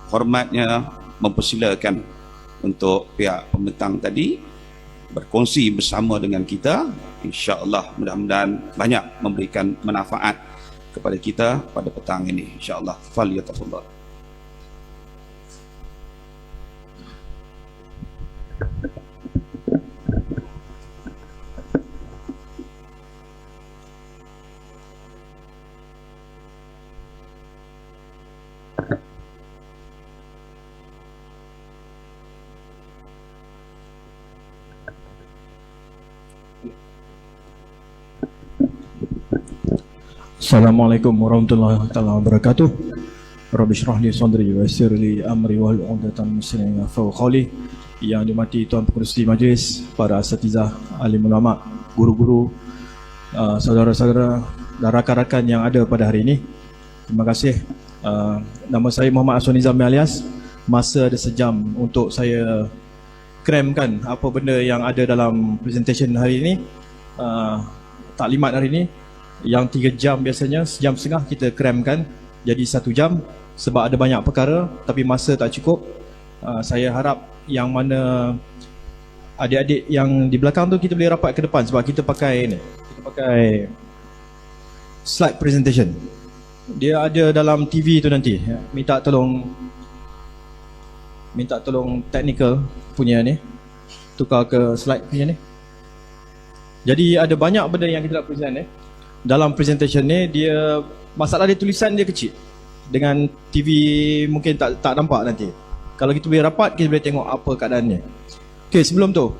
hormatnya mempersilakan untuk pihak pembentang tadi berkongsi bersama dengan kita. InsyaAllah mudah-mudahan banyak memberikan manfaat kepada kita pada petang ini, insyaAllah. Falyatafadhal. Assalamualaikum warahmatullahi wabarakatuh. Rabbi syrah li sadri wa yassir li amri wahlul 'uqdatam min lisani yafqahu qawli. Yang dimati Tuan Pengerusi Majlis, para asatizah, alim ulama, guru-guru, saudara-saudara dan rakan-rakan yang ada pada hari ini, terima kasih. Nama saya Muhammad Aswan Nizami alias. Masa ada sejam untuk saya cramkan apa benda yang ada dalam presentation hari ini, taklimat hari ini. Yang 3 jam biasanya, sejam setengah kita cramkan jadi 1 jam sebab ada banyak perkara, tapi masa tak cukup. Saya harap yang mana adik-adik yang di belakang tu kita boleh rapat ke depan sebab kita pakai ni, kita pakai slide presentation. Dia ada dalam TV tu nanti. Minta tolong technical punya ni tukar ke slide punya ni. Jadi ada banyak benda yang kita nak present dalam presentation ni. Dia masalah dia tulisan dia kecil, dengan TV mungkin tak nampak nanti. Kalau kita boleh rapat, kita boleh tengok apa keadaannya. Okey, sebelum tu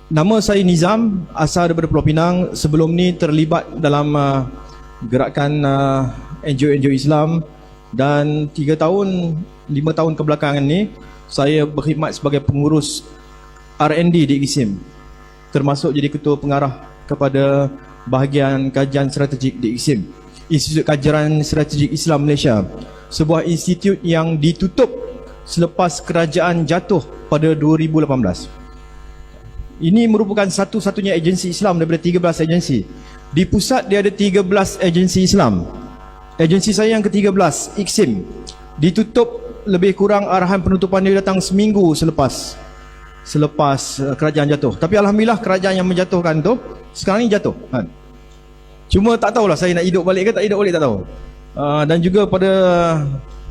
nama saya Nizam, asal daripada Pulau Pinang. Sebelum ni terlibat dalam gerakan NGO Islam, dan 5 tahun kebelakangan ni saya berkhidmat sebagai pengurus R&D di ISIM, termasuk jadi ketua pengarah kepada bahagian kajian strategik di ISIM, Institut Kajian Strategik Islam Malaysia, sebuah institut yang ditutup selepas kerajaan jatuh pada 2018. Ini merupakan satu-satunya agensi Islam daripada 13 agensi. Di pusat dia ada 13 agensi Islam. Agensi saya yang ke-13, IKSIM, ditutup lebih kurang, arahan penutupan dia datang seminggu selepas kerajaan jatuh. Tapi alhamdulillah kerajaan yang menjatuhkan tu sekarang ni jatuh. Cuma tak tahulah saya nak hidup balik ke tak hidup balik, tak tahu. Dan juga pada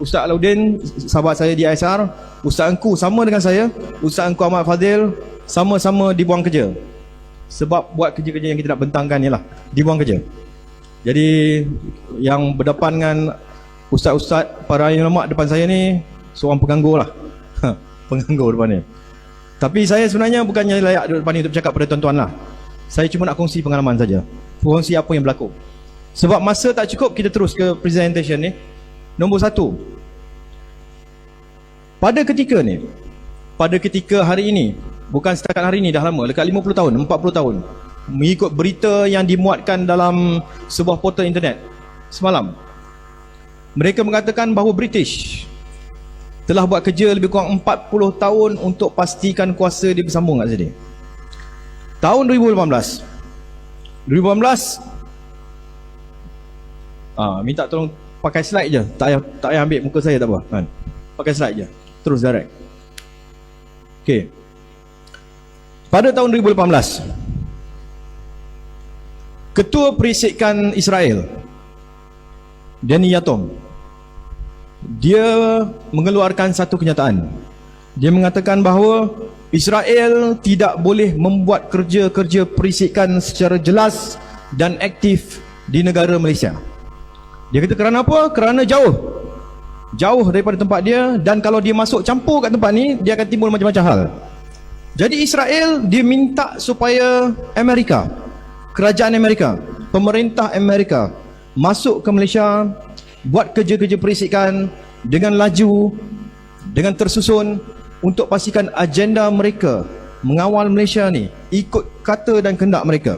Ustaz Alauddin, sahabat saya di ISR, Ustaz Engku sama dengan saya, Ustaz Engku Ahmad Fadil, sama-sama dibuang kerja. Sebab buat kerja-kerja yang kita nak bentangkan ni lah, dibuang kerja. Jadi yang berdepan dengan ustaz-ustaz, para ulama depan saya ni seorang penganggur lah. Penganggur depan ni. Tapi saya sebenarnya bukannya layak duduk depan ni untuk bercakap pada tuan-tuan lah. Saya cuma nak kongsi pengalaman saja, kongsi apa yang berlaku. Sebab masa tak cukup, kita terus ke presentation ni. Nombor 1, pada ketika hari ini, bukan setakat hari ini, dah lama, dekat 50 tahun, 40 tahun, mengikut berita yang dimuatkan dalam sebuah portal internet semalam, mereka mengatakan bahawa British telah buat kerja lebih kurang 40 tahun untuk pastikan kuasa dia bersambung kat sini. Tahun 2018, minta tolong pakai slide je, tak payah ambil muka saya, tak apa kan? Pakai slide je, terus direct. Okey. Pada tahun 2018, Ketua Perisikan Israel, Danny Yatom, dia mengeluarkan satu kenyataan. Dia mengatakan bahawa Israel tidak boleh membuat kerja-kerja perisikan secara jelas dan aktif di negara Malaysia. Dia kata kerana apa? Kerana jauh daripada tempat dia, dan kalau dia masuk campur kat tempat ni, dia akan timbul macam-macam hal. Jadi Israel dia minta supaya Amerika, kerajaan Amerika, pemerintah Amerika masuk ke Malaysia, buat kerja-kerja perisikan dengan laju, dengan tersusun, untuk pastikan agenda mereka mengawal Malaysia ni ikut kata dan kehendak mereka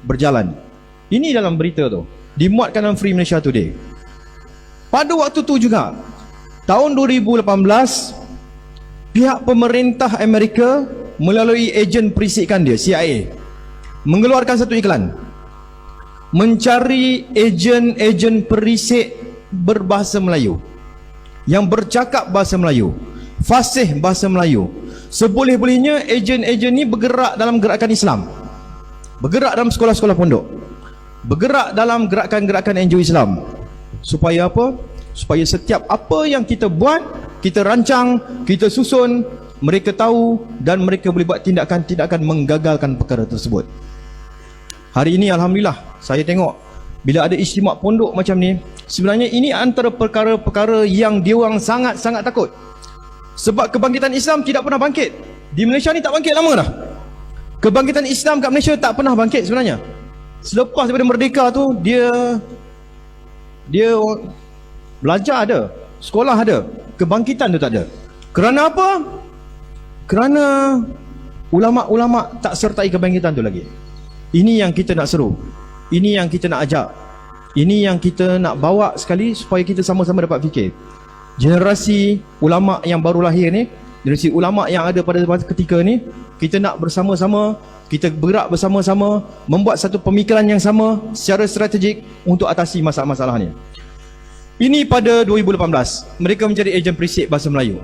berjalan. Ini dalam berita tu, dimuatkan dalam Free Malaysia Today. Pada waktu tu juga, tahun 2018, pihak pemerintah Amerika melalui ejen perisikan dia, CIA, mengeluarkan satu iklan mencari ejen-ejen perisik berbahasa Melayu, yang bercakap bahasa Melayu, fasih bahasa Melayu. Seboleh-bolehnya ejen-ejen ni bergerak dalam gerakan Islam, bergerak dalam sekolah-sekolah pondok, bergerak dalam gerakan-gerakan NGO Islam. Supaya apa? Supaya setiap apa yang kita buat, kita rancang, kita susun, mereka tahu dan mereka boleh buat tindakan-tindakan menggagalkan perkara tersebut. Hari ini Alhamdulillah, saya tengok bila ada istimak pondok macam ni, sebenarnya ini antara perkara-perkara yang diorang sangat-sangat takut. Sebab kebangkitan Islam tidak pernah bangkit. Di Malaysia ni tak bangkit lama dah. Kebangkitan Islam kat Malaysia tak pernah bangkit sebenarnya. Selepas daripada merdeka tu, dia belajar ada, sekolah ada, kebangkitan tu tak ada. Kerana apa? Kerana ulama-ulama tak sertai kebangkitan tu lagi. Ini yang kita nak seru, ini yang kita nak ajak, ini yang kita nak bawa sekali supaya kita sama-sama dapat fikir. Generasi ulama yang baru lahir ni, generasi ulama yang ada pada ketika ni, kita nak bersama-sama, kita bergerak bersama-sama, membuat satu pemikiran yang sama secara strategik untuk atasi masalah-masalah ni. Ini pada 2018, mereka menjadi ejen Perisik Bahasa Melayu.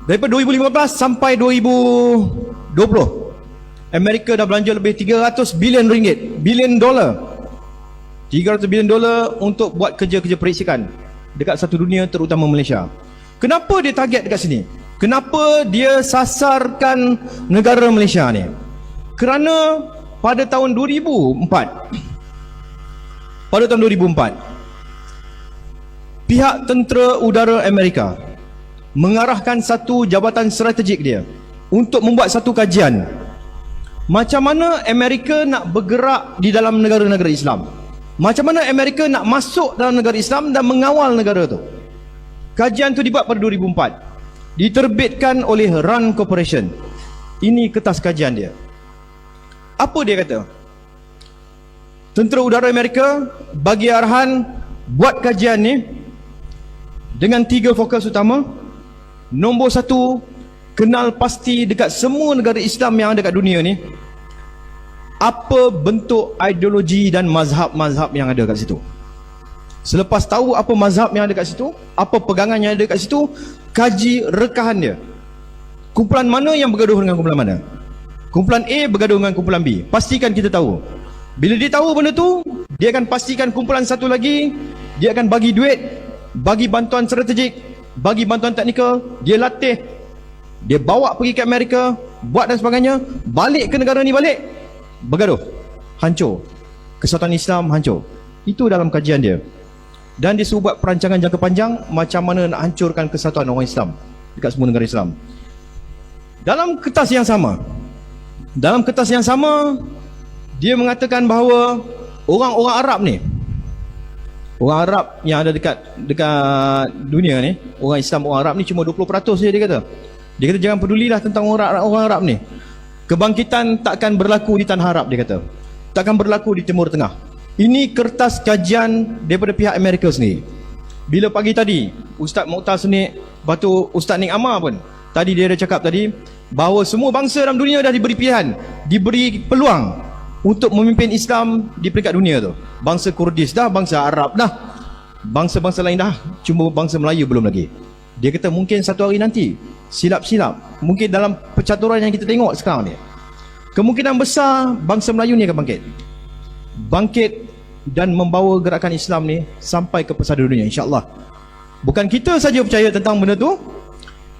Daripada 2015 sampai 2020, Amerika dah belanja lebih 300 bilion ringgit, bilion dolar, 300 bilion dolar untuk buat kerja-kerja perisikan dekat satu dunia, terutama Malaysia. Kenapa dia target dekat sini? Kenapa dia sasarkan negara Malaysia ni? Kerana pada tahun 2004, pihak tentera udara Amerika mengarahkan satu jabatan strategik dia untuk membuat satu kajian macam mana Amerika nak bergerak di dalam negara-negara Islam, macam mana Amerika nak masuk dalam negara Islam dan mengawal negara tu. Kajian tu dibuat pada 2004, diterbitkan oleh RAND Corporation. Ini kertas kajian dia. Apa dia kata? Tentera udara Amerika bagi arahan buat kajian ni dengan 3 fokus utama. Nombor 1, kenal pasti dekat semua negara Islam yang ada kat dunia ni apa bentuk ideologi dan mazhab-mazhab yang ada kat situ. Selepas tahu apa mazhab yang ada kat situ, apa pegangan yang ada kat situ, kaji rekahan dia. Kumpulan mana yang bergaduh dengan kumpulan mana? Kumpulan A bergaduh dengan kumpulan B. Pastikan kita tahu. Bila dia tahu benda tu, dia akan pastikan kumpulan satu lagi, dia akan bagi duit, bagi bantuan strategik, bagi bantuan teknikal, dia latih, dia bawa pergi ke Amerika, buat dan sebagainya, balik ke negara ni balik, bergaduh, hancur, kesatuan Islam hancur. Itu dalam kajian dia. Dan dia suruh buat perancangan jangka panjang macam mana nak hancurkan kesatuan orang Islam dekat semua negara Islam. Dalam kertas yang sama, dia mengatakan bahawa orang-orang Arab ni, orang Arab yang ada dekat dunia ni, orang Islam, orang Arab ni cuma 20% saja dia kata. Dia kata jangan pedulilah tentang orang Arab ni. Kebangkitan takkan berlaku di tanah Arab, dia kata. Takkan berlaku di Timur Tengah. Ini kertas kajian daripada pihak Amerika sendiri. Bila pagi tadi Ustaz Mokhtar Senik, lepas tu Ustaz Nik Amar pun, tadi dia ada cakap tadi bahawa semua bangsa dalam dunia dah diberi pilihan, diberi peluang untuk memimpin Islam di peringkat dunia tu. Bangsa Kurdis dah, bangsa Arab dah, bangsa-bangsa lain dah, cuma bangsa Melayu belum lagi. Dia kata mungkin satu hari nanti, silap-silap, mungkin dalam percaturan yang kita tengok sekarang ni, kemungkinan besar bangsa Melayu ni akan bangkit dan membawa gerakan Islam ni sampai ke pesada dunia, insya-Allah. Bukan kita saja percaya tentang benda tu,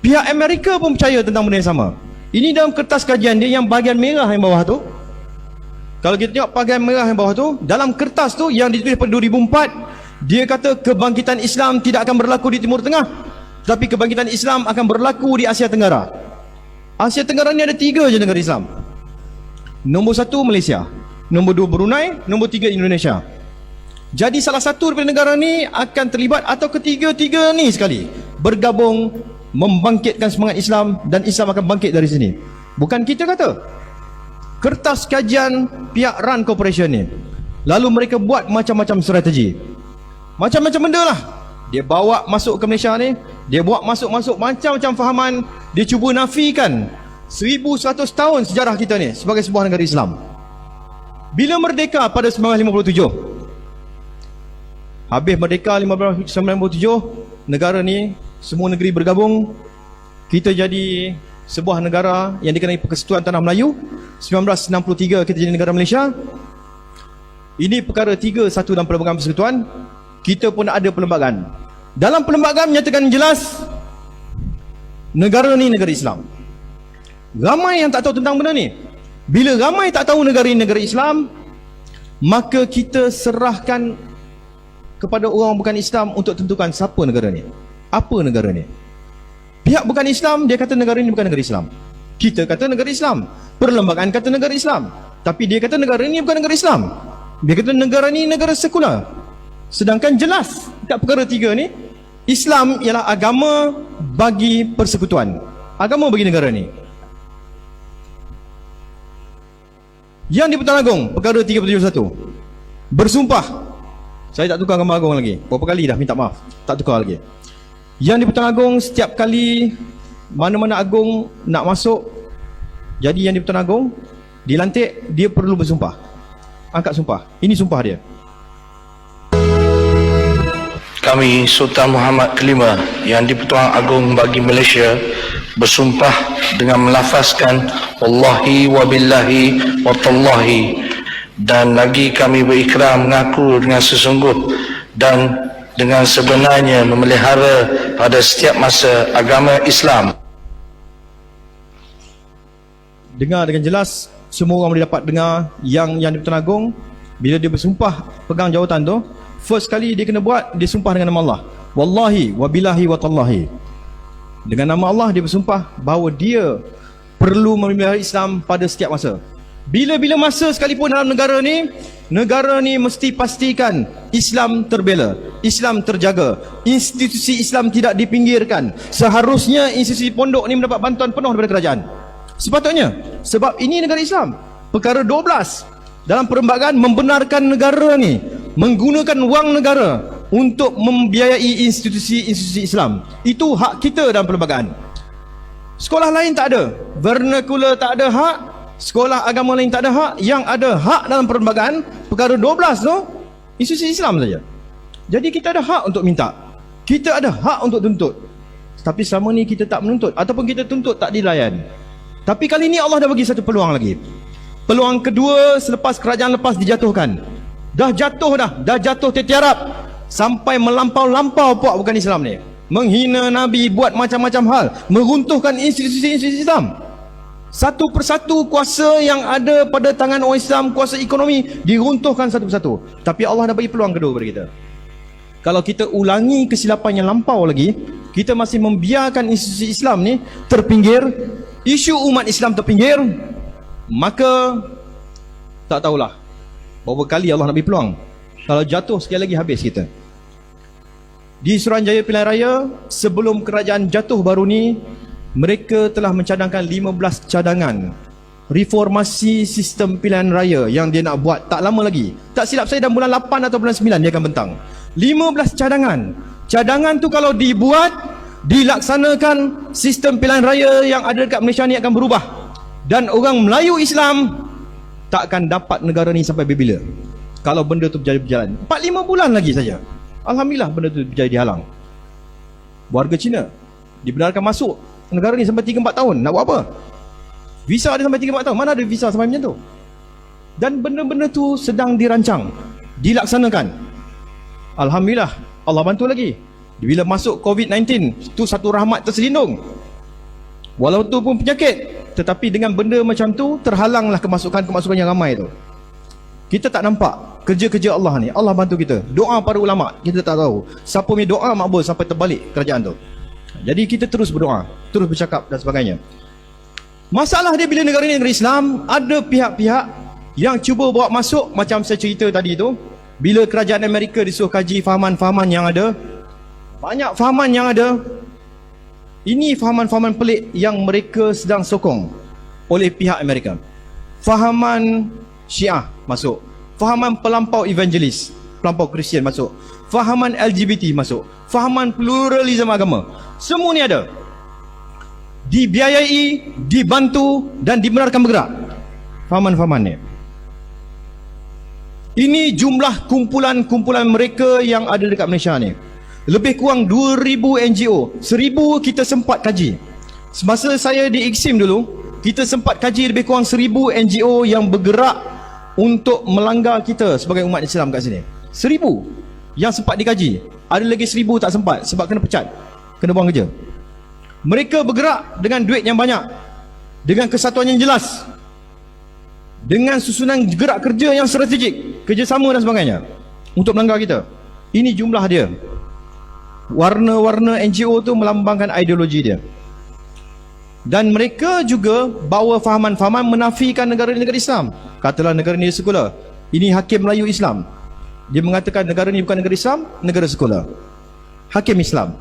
pihak Amerika pun percaya tentang benda yang sama. Ini dalam kertas kajian dia yang bahagian merah yang bawah tu. Kalau kita tengok bahagian merah yang bawah tu, dalam kertas tu yang ditulis pada 2004, dia kata kebangkitan Islam tidak akan berlaku di Timur Tengah, tapi kebangkitan Islam akan berlaku di Asia Tenggara. Asia Tenggara ni ada 3 je negara Islam. Nombor 1 Malaysia, nombor 2 Brunei, nombor 3 Indonesia. Jadi salah satu daripada negara ni akan terlibat atau ketiga-tiga ni sekali bergabung membangkitkan semangat Islam, dan Islam akan bangkit dari sini. Bukan kita kata. Kertas kajian pihak RAND Corporation ni. Lalu mereka buat macam-macam strategi, macam-macam benda lah. Dia bawa masuk ke Malaysia ni, dia bawa masuk macam-macam fahaman. Dia cuba nafikan 1100 tahun sejarah kita ni sebagai sebuah negara Islam. Bila merdeka pada 1957, Habis merdeka 1597, negara ni semua negeri bergabung. Kita jadi sebuah negara yang dikenai Persekutuan Tanah Melayu. 1963 kita jadi negara Malaysia. Ini perkara 3 satu dalam perlembagaan persekutuan. Kita pun ada perlembagaan. Dalam perlembagaan menyatakan jelas negara ni negara Islam. Ramai yang tak tahu tentang benda ni. Bila ramai tak tahu negara ini negara Islam, maka kita serahkan kepada orang bukan Islam untuk tentukan siapa negara ni, apa negara ni. Pihak bukan Islam dia kata negara ini bukan negara Islam. Kita kata negara Islam. Perlembagaan kata negara Islam. Tapi dia kata negara ini bukan negara Islam. Dia kata negara ni negara sekular. Sedangkan jelas kat perkara 3 ni, Islam ialah agama bagi persekutuan, agama bagi negara ni. Yang di Pertuan Agong, perkara 371, bersumpah. Saya tak tukar gambar Agong lagi. Berapa kali dah minta maaf, tak tukar lagi. Yang di Pertuan Agong, setiap kali mana-mana Agong nak masuk, jadi yang di Pertuan Agong dilantik, dia perlu bersumpah. Angkat sumpah. Ini sumpah dia. Kami Sultan Muhammad Kelima yang di-Pertuan Agong bagi Malaysia bersumpah dengan melafazkan wallahi wa billahi wa tallahi, dan lagi kami berikrar mengaku dengan sesungguh dan dengan sebenarnya memelihara pada setiap masa agama Islam. Dengar dengan jelas, semua orang boleh dapat dengar yang di Pertuan Agong bila dia bersumpah pegang jawatan tu, first kali dia kena buat, dia sumpah dengan nama Allah. Wallahi wa billahi wa tallahi. Dengan nama Allah dia bersumpah bahawa dia perlu memelihara Islam pada setiap masa. Bila-bila masa sekalipun dalam negara ni mesti pastikan Islam terbela, Islam terjaga, institusi Islam tidak dipinggirkan. Seharusnya institusi pondok ni mendapat bantuan penuh daripada kerajaan. Sepatutnya, sebab ini negara Islam. Perkara 12 dalam perlembagaan membenarkan negara ni menggunakan wang negara untuk membiayai institusi-institusi Islam. Itu hak kita dalam perlembagaan. Sekolah lain tak ada, vernacular tak ada hak, sekolah agama lain tak ada hak. Yang ada hak dalam perlembagaan perkara 12 tu institusi Islam saja. Jadi kita ada hak untuk minta, kita ada hak untuk tuntut. Tapi selama ni kita tak menuntut, ataupun kita tuntut tak dilayan. Tapi kali ni Allah dah bagi satu peluang lagi. Peluang kedua selepas kerajaan lepas dijatuhkan. Dah jatuh tertiarap sampai melampau-lampau puak bukan Islam ni. Menghina Nabi, buat macam-macam hal, meruntuhkan institusi-institusi Islam. Satu persatu kuasa yang ada pada tangan orang Islam, kuasa ekonomi, diruntuhkan satu persatu. Tapi Allah dah bagi peluang kedua kepada kita. Kalau kita ulangi kesilapan yang lampau lagi, kita masih membiarkan institusi Islam ni terpinggir, isu umat Islam terpinggir, maka tak tahulah berapa kali Allah nak bagi peluang. Kalau jatuh sekali lagi habis kita. Di Suruhanjaya Pilihan Raya, sebelum kerajaan jatuh baru ni, mereka telah mencadangkan 15 cadangan reformasi sistem pilihan raya yang dia nak buat tak lama lagi. Tak silap saya dalam bulan 8 atau bulan 9 dia akan bentang. 15 cadangan. Cadangan tu kalau dibuat, dilaksanakan, sistem pilihan raya yang ada dekat Malaysia ni akan berubah. Dan orang Melayu Islam tak akan dapat negara ni sampai bila. Kalau benda tu berjalan 4-5 bulan lagi saja. Alhamdulillah benda tu berjaya dihalang. Warga Cina dibenarkan masuk negara ni sampai 3-4 tahun. Nak buat apa? Visa ada sampai 3-4 tahun. Mana ada visa sampai macam tu? Dan benda-benda tu sedang dirancang, dilaksanakan. Alhamdulillah Allah bantu lagi. Bila masuk COVID-19, tu satu rahmat terselindung. Walau tu pun penyakit, tetapi dengan benda macam tu terhalanglah kemasukan-kemasukan yang ramai tu. Kita tak nampak kerja-kerja Allah ni. Allah bantu kita. Doa para ulama kita tak tahu siapa punya doa makbul sampai terbalik kerajaan tu. Jadi kita terus berdoa, terus bercakap dan sebagainya. Masalah dia bila negara ni negara Islam, ada pihak-pihak yang cuba bawa masuk, macam saya cerita tadi tu. Bila kerajaan Amerika disuruh kaji fahaman-fahaman yang ada, banyak fahaman yang ada. Ini fahaman-fahaman pelik yang mereka sedang sokong oleh pihak Amerika. Fahaman Syiah masuk, fahaman pelampau evangelis, pelampau Kristian masuk, fahaman LGBT masuk, fahaman pluralisme agama. Semua ni ada, dibiayai, dibantu dan dibenarkan bergerak fahaman-fahaman ni. Ini jumlah kumpulan-kumpulan mereka yang ada dekat Malaysia ni. Lebih kurang 2,000 NGO. 1,000 kita sempat kaji. Semasa saya di IKSIM dulu, kita sempat kaji lebih kurang 1,000 NGO yang bergerak untuk melanggar kita sebagai umat Islam kat sini. 1,000 yang sempat dikaji. Ada lagi 1,000 tak sempat sebab kena pecat, kena buang kerja. Mereka bergerak dengan duit yang banyak, dengan kesatuan yang jelas, dengan susunan gerak kerja yang strategik, kerjasama dan sebagainya untuk melanggar kita. Ini jumlah dia. Warna-warna NGO tu melambangkan ideologi dia. Dan mereka juga bawa fahaman-fahaman menafikan negara-negara Islam. Katalah negara ni sekular, ini hakim Melayu Islam. Dia mengatakan negara ni bukan negara Islam, negara sekular. Hakim Islam.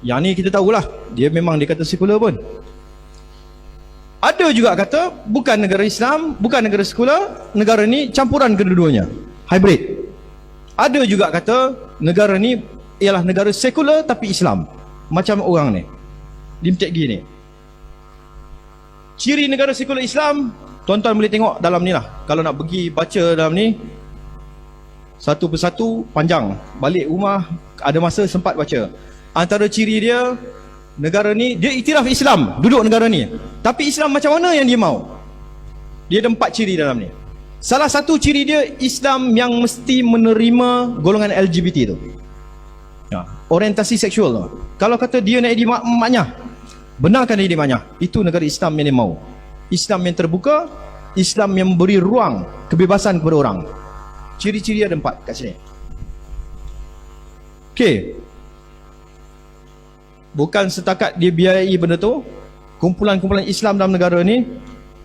Yang ni kita tahulah, dia memang dia kata sekular pun. Ada juga kata bukan negara Islam, bukan negara sekular, negara ni campuran kedua-duanya, hybrid. Ada juga kata negara ni ialah negara sekular tapi Islam. Macam orang ni Lim Teck Gee ni. Ciri negara sekular Islam, tuan-tuan boleh tengok dalam ni lah. Kalau nak pergi baca dalam ni satu persatu panjang, balik rumah ada masa sempat baca. Antara ciri dia, negara ni dia iktiraf Islam, duduk negara ni, tapi Islam macam mana yang dia mau. Dia ada 4 ciri dalam ni. Salah satu ciri dia, Islam yang mesti menerima golongan LGBT tu, orientasi seksual tu. Kalau kata dia nak jadi maknya, benarkan dia jadi maknya. Itu negara Islam yang dia mau. Islam yang terbuka, Islam yang memberi ruang kebebasan kepada orang. Ciri-ciri ada 4 kat sini. Okey. Bukan setakat dia biayai benda tu, kumpulan-kumpulan Islam dalam negara ni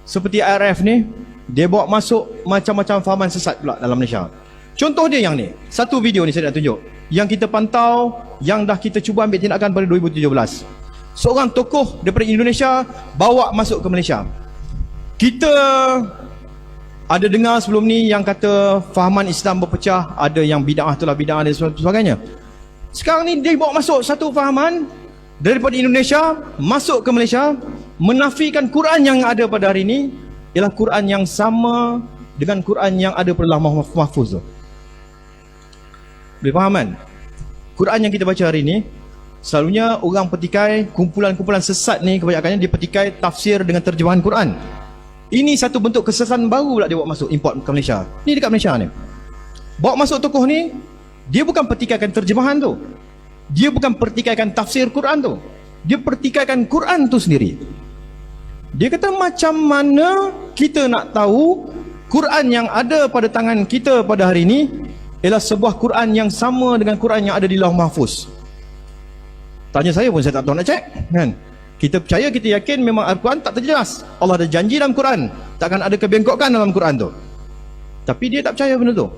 seperti IRF ni, dia bawa masuk macam-macam fahaman sesat pula dalam Malaysia. Contoh dia yang ni, satu video ni saya nak tunjuk, yang kita pantau, yang dah kita cuba ambil tindakan pada 2017. Seorang tokoh daripada Indonesia bawa masuk ke Malaysia. Kita ada dengar sebelum ni yang kata fahaman Islam berpecah, ada yang bid'ah itulah bid'ah dan sebagainya. Sekarang ni dia bawa masuk satu fahaman daripada Indonesia masuk ke Malaysia, menafikan Quran yang ada pada hari ini ialah Quran yang sama dengan Quran yang ada pada Lauh Mahfuz tu. Boleh faham kan? Quran yang kita baca hari ini, selalunya orang petikai, kumpulan-kumpulan sesat ni kebanyakannya dia petikai tafsir dengan terjemahan Quran. Ini satu bentuk kesesatan baru pula dia bawa masuk, import ke Malaysia. Ni dekat Malaysia ni. Bawa masuk tokoh ni, dia bukan pertikaikan terjemahan tu. Dia bukan pertikaikan tafsir Quran tu. Dia pertikaikan Quran tu sendiri. Dia kata macam mana kita nak tahu Quran yang ada pada tangan kita pada hari ini ialah sebuah Quran yang sama dengan Quran yang ada di Lauh Mahfuz. Tanya saya pun saya tak tahu nak cek, kan? Kita percaya, kita yakin memang Al-Quran tak terjelas. Allah ada janji dalam Quran, takkan ada kebengkokan dalam Quran tu. Tapi dia tak percaya benda tu.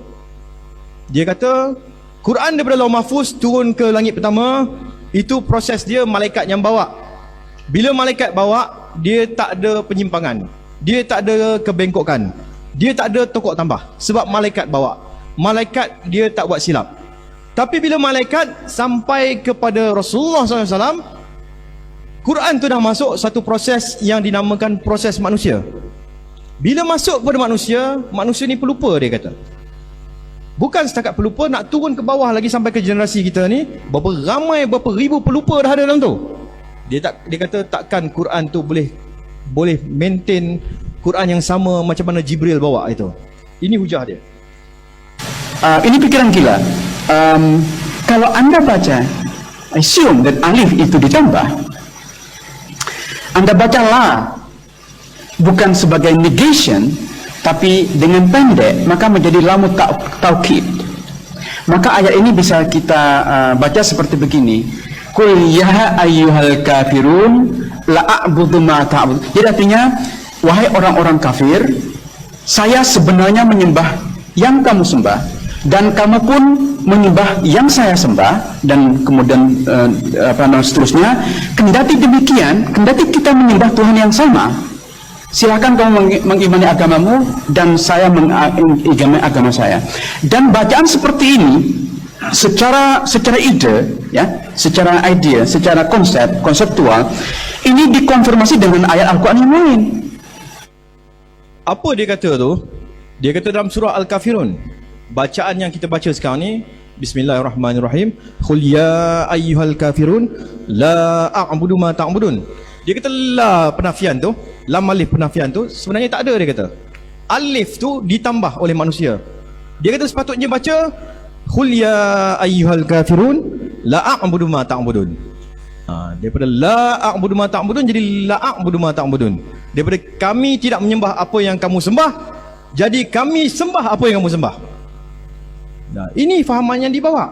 Dia kata Quran daripada Lauh Mahfuz turun ke langit pertama, itu proses dia malaikat yang bawa. Bila malaikat bawa, dia tak ada penyimpangan, dia tak ada kebengkokan, dia tak ada tokok tambah, sebab malaikat bawa. Malaikat dia tak buat silap. Tapi bila malaikat sampai kepada Rasulullah SAW, Quran tu dah masuk satu proses yang dinamakan proses manusia. Bila masuk kepada manusia, manusia ni pelupa, dia kata. Bukan setakat pelupa, nak turun ke bawah lagi sampai ke generasi kita ni, berapa ramai, berapa ribu pelupa dah ada dalam tu. Dia kata takkan Quran tu boleh maintain Quran yang sama macam mana Jibril bawa itu. Ini hujah dia. Ini pikiran gila. Kalau anda baca, assume that alif itu ditambah, anda baca la bukan sebagai negation, tapi dengan pendek, maka menjadi lamu taukid. Maka ayat ini bisa kita baca seperti begini: Qul ya ayyuhal kafirun la a'budu ma ta'bud. Jadi artinya, wahai orang-orang kafir, saya sebenarnya menyembah yang kamu sembah, dan kamu pun menyembah yang saya sembah, dan kemudian seterusnya. Kendati demikian, kendati kita menyembah Tuhan yang sama, silakan kamu mengimani agamamu dan saya mengimani agama saya. Dan bacaan seperti ini secara ide, ya, secara idea, secara konseptual, ini dikonfirmasi dengan ayat Al-Quran yang lain. Apa dia kata tu? Dia kata dalam surah Al-Kafirun, bacaan yang kita baca sekarang ni, Bismillahirrahmanirrahim, Qul ya ayyuhal kafirun la a'budu ma ta'budun. Dia kata la penafian tu, lam alif penafian tu sebenarnya tak ada, dia kata. Alif tu ditambah oleh manusia. Dia kata sepatutnya baca Qul ya ayyuhal kafirun la a'budu ma ta'budun. Daripada la a'budu ma ta'budun jadi la a'budu ma ta'budun. Daripada kami tidak menyembah apa yang kamu sembah, jadi kami sembah apa yang kamu sembah. Nah, ini fahaman yang dibawa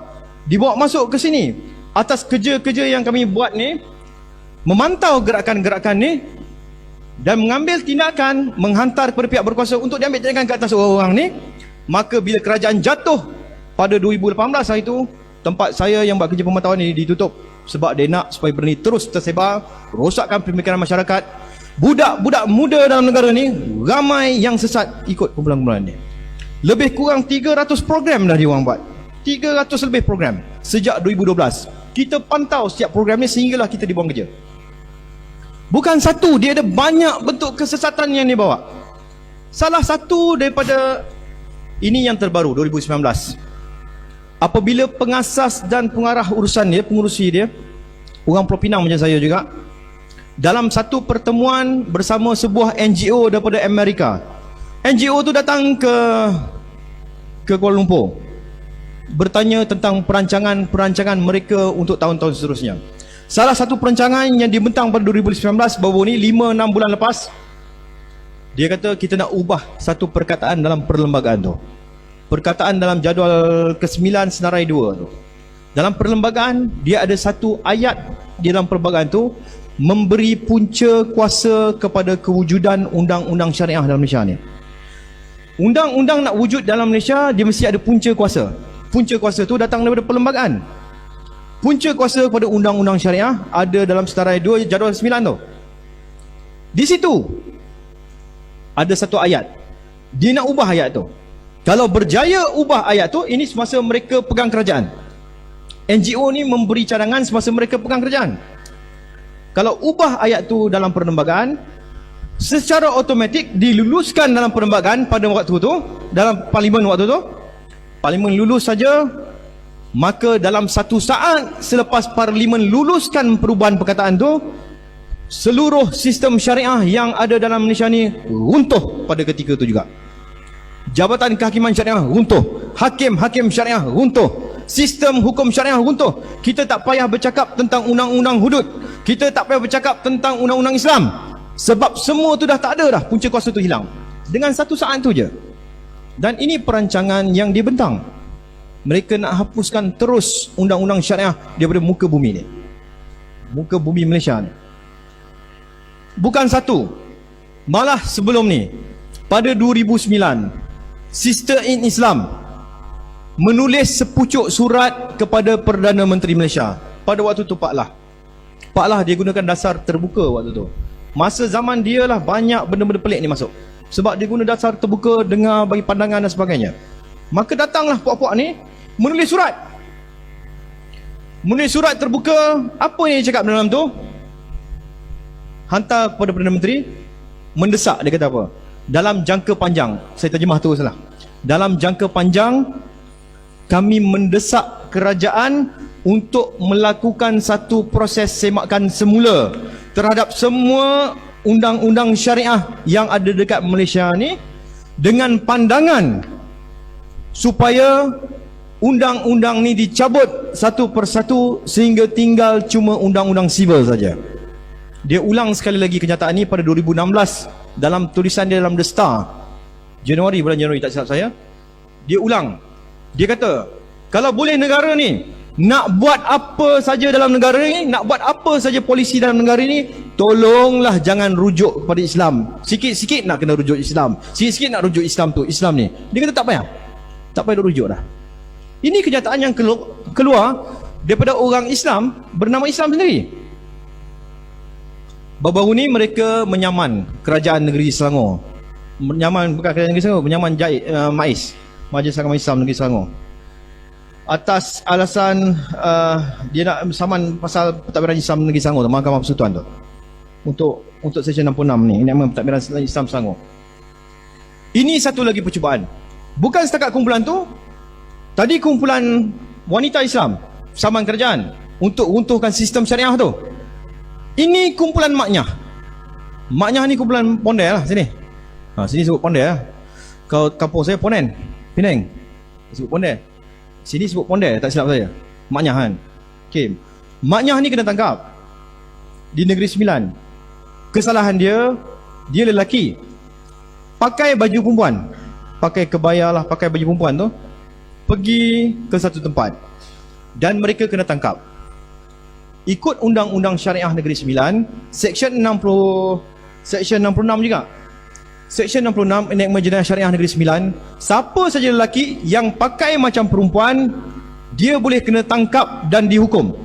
masuk ke sini. Atas kerja-kerja yang kami buat ni, memantau gerakan-gerakan ni dan mengambil tindakan menghantar kepada pihak berkuasa untuk diambil tindakan ke atas orang-orang ni. Maka bila kerajaan jatuh pada 2018 hari itu, tempat saya yang buat kerja pemantauan ni ditutup sebab dia nak supaya benda ni terus tersebar, rosakkan pemikiran masyarakat. Budak-budak muda dalam negara ni ramai yang sesat ikut kumpulan-kumpulan ni. Lebih kurang 300 program dah diorang buat. 300 lebih program sejak 2012. Kita pantau setiap program ni sehinggalah kita dibuang kerja. Bukan satu, dia ada banyak bentuk kesesatan yang dia bawa. Salah satu daripada ini yang terbaru 2019. Apabila pengasas dan pengarah urusan dia, pengurusi dia, orang Pulau Pinang macam saya juga, dalam satu pertemuan bersama sebuah NGO daripada Amerika. NGO tu datang ke Kuala Lumpur, bertanya tentang perancangan mereka untuk tahun-tahun seterusnya. Salah satu perancangan yang dibentang pada 2019 baru ni, 5-6 bulan lepas, dia kata kita nak ubah satu perkataan dalam perlembagaan tu. Perkataan dalam jadual ke-9 Senarai 2 tu. Dalam perlembagaan, dia ada satu ayat di dalam perlembagaan tu memberi punca kuasa kepada kewujudan undang-undang syariah dalam Malaysia ni. Undang-undang nak wujud dalam Malaysia, dia mesti ada punca kuasa. Punca kuasa tu datang daripada perlembagaan. Punca kuasa kepada undang-undang syariah ada dalam Senarai 2 jadual 9 tu. Di situ ada satu ayat. Dia nak ubah ayat tu. Kalau berjaya ubah ayat tu, ini semasa mereka pegang kerajaan. NGO ni memberi cadangan semasa mereka pegang kerajaan. Kalau ubah ayat tu dalam perlembagaan, secara automatik diluluskan dalam perlembagaan pada waktu tu, dalam parlimen waktu tu. Parlimen lulus saja, maka dalam satu saat selepas parlimen luluskan perubahan perkataan tu, seluruh sistem syariah yang ada dalam Malaysia ni runtuh pada ketika itu juga. Jabatan Kehakiman Syariah runtuh, hakim-hakim syariah runtuh, sistem hukum syariah runtuh. Kita tak payah bercakap tentang undang-undang hudud, kita tak payah bercakap tentang undang-undang Islam, sebab semua tu dah tak ada dah, punca kuasa tu hilang dengan satu saat tu je. Dan ini perancangan yang dibentang. Mereka nak hapuskan terus undang-undang syariah daripada muka bumi ni, muka bumi Malaysia ni. Bukan satu, malah sebelum ni, pada 2009, Sister in Islam menulis sepucuk surat kepada Perdana Menteri Malaysia. Pada waktu tu Pak Lah dia gunakan dasar terbuka waktu tu. Masa zaman dia lah banyak benda-benda pelik ni masuk, sebab dia guna dasar terbuka, dengar, bagi pandangan dan sebagainya. Maka datanglah puak-puak ni menulis surat. Menulis surat terbuka. Apa yang dia cakap dalam tu? Hantar kepada Perdana Menteri, mendesak. Dia kata apa? Dalam jangka panjang, saya terjemah tu salah. Dalam jangka panjang, kami mendesak kerajaan untuk melakukan satu proses semakan semula terhadap semua undang-undang syariah yang ada dekat Malaysia ni, dengan pandangan supaya undang-undang ni dicabut satu persatu sehingga tinggal cuma undang-undang sivil saja. Dia ulang sekali lagi kenyataan ni pada 2016 dalam tulisan dia dalam The Star, bulan Januari tak silap saya. Dia ulang, dia kata kalau boleh negara ni nak buat apa saja dalam negara ni, nak buat apa saja polisi dalam negara ni, tolonglah jangan rujuk kepada Islam. Sikit-sikit nak kena rujuk Islam, sikit-sikit nak rujuk Islam tu, Islam ni. Dia kata tak payah rujuk dah. Ini kenyataan yang keluar daripada orang Islam bernama Islam sendiri. Baru-baru ni mereka menyaman kerajaan negeri Selangor. Menyaman, bukan kerajaan negeri Selangor, menyaman MAIS, Majlis Agama Islam Negeri Selangor, atas alasan dia nak saman pasal pentadbiran Islam Negeri Selangor, Mahkamah Persekutuan tu, untuk Seksyen 66 ni, ini memang pentadbiran Islam Selangor. Ini satu lagi percubaan. Bukan setakat kumpulan tu. Tadi kumpulan wanita Islam saman kerajaan untuk runtuhkan sistem syariah tu. Ini kumpulan maknyah. Maknyah ni kumpulan Pondai lah sini. Sini sebut Pondai lah. Kalau kampung saya Ponen, Penang, sebut Pondai. Sini sebut Pondai, tak silap saya. Maknyah kan. Okay. Maknyah ni kena tangkap di Negeri Sembilan. Kesalahan dia lelaki, pakai baju perempuan, pakai kebaya lah, pakai baju perempuan tu, pergi ke satu tempat dan mereka kena tangkap. Ikut Undang-Undang Syariah Negeri Sembilan, Seksyen 66 juga. Seksyen 66 Enakmen Jenayah Syariah Negeri Sembilan, siapa saja lelaki yang pakai macam perempuan, dia boleh kena tangkap dan dihukum.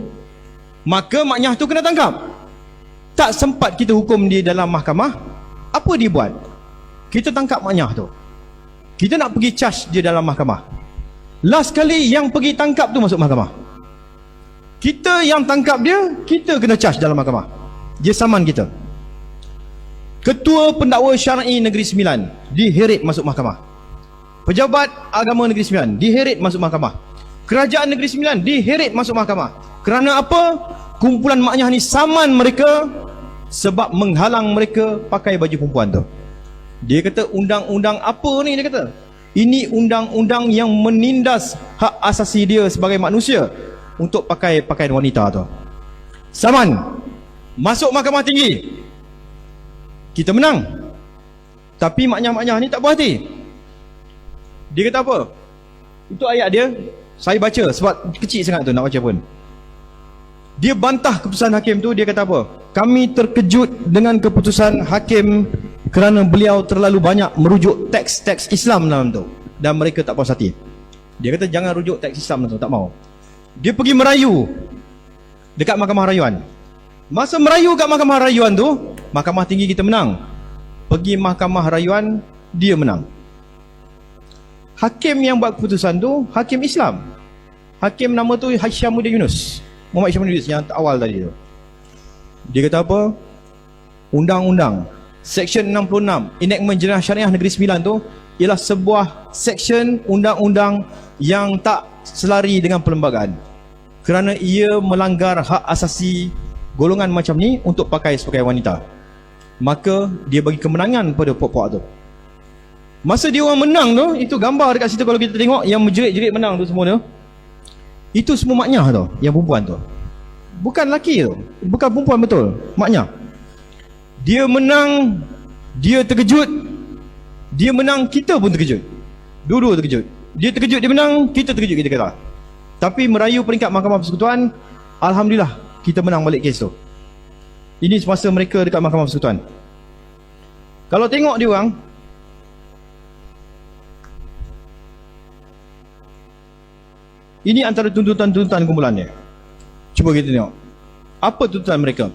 Maka maknyah tu kena tangkap. Tak sempat kita hukum dia dalam mahkamah, apa dia buat? Kita tangkap maknyah tu, kita nak pergi charge dia dalam mahkamah. Last kali yang pergi tangkap tu masuk mahkamah. Kita yang tangkap dia, kita kena charge dalam mahkamah. Dia saman kita. Ketua Pendakwa Syar'i Negeri Sembilan diheret masuk mahkamah. Pejabat Agama Negeri Sembilan diheret masuk mahkamah. Kerajaan Negeri Sembilan diheret masuk mahkamah. Kerana apa? Kumpulan maknyah ni saman mereka sebab menghalang mereka pakai baju perempuan tu. Dia kata undang-undang apa ni, dia kata ini undang-undang yang menindas hak asasi dia sebagai manusia untuk pakai pakaian wanita tu. Saman masuk mahkamah tinggi, kita menang. Tapi maknyah-maknyah ni tak puas hati. Dia kata apa? Itu ayat dia, saya baca sebab kecil sangat tu nak baca pun. Dia bantah keputusan hakim tu. Dia kata apa? Kami terkejut dengan keputusan hakim kerana beliau terlalu banyak merujuk teks-teks Islam dalam tu, dan mereka tak puas hati. Dia kata jangan rujuk teks Islam dalam tu, tak mau. Dia pergi merayu dekat mahkamah rayuan. Masa merayu kat mahkamah rayuan tu, mahkamah tinggi kita menang. Pergi mahkamah rayuan, dia menang. Hakim yang buat keputusan tu hakim Islam. Hakim nama tu Hishyamuddin Yunus, Muhammad Hishyamuddin Yunus yang awal tadi tu. Dia kata apa? Undang-undang Seksyen 66 Enakmen Jenayah Syariah Negeri Sembilan tu ialah sebuah seksyen undang-undang yang tak selari dengan perlembagaan, kerana ia melanggar hak asasi golongan macam ni untuk pakai sebagai wanita. Maka dia bagi kemenangan pada puak-puak tu. Masa dia orang menang tu, itu gambar dekat situ kalau kita tengok, yang menjerit-jerit menang tu semua tu, itu semua maknyah tu, yang perempuan tu. Bukan lelaki tu, bukan perempuan betul, maknyah. Dia menang, dia terkejut. Dia menang, kita pun terkejut. Dua-dua terkejut. Dia terkejut, dia menang, kita terkejut, kita kata. Tapi merayu peringkat Mahkamah Persekutuan, alhamdulillah kita menang balik kes tu. Ini semasa mereka dekat Mahkamah Persekutuan. Kalau tengok dia orang, ini antara tuntutan-tuntutan kumpulannya. Cuba kita tengok apa tuntutan mereka.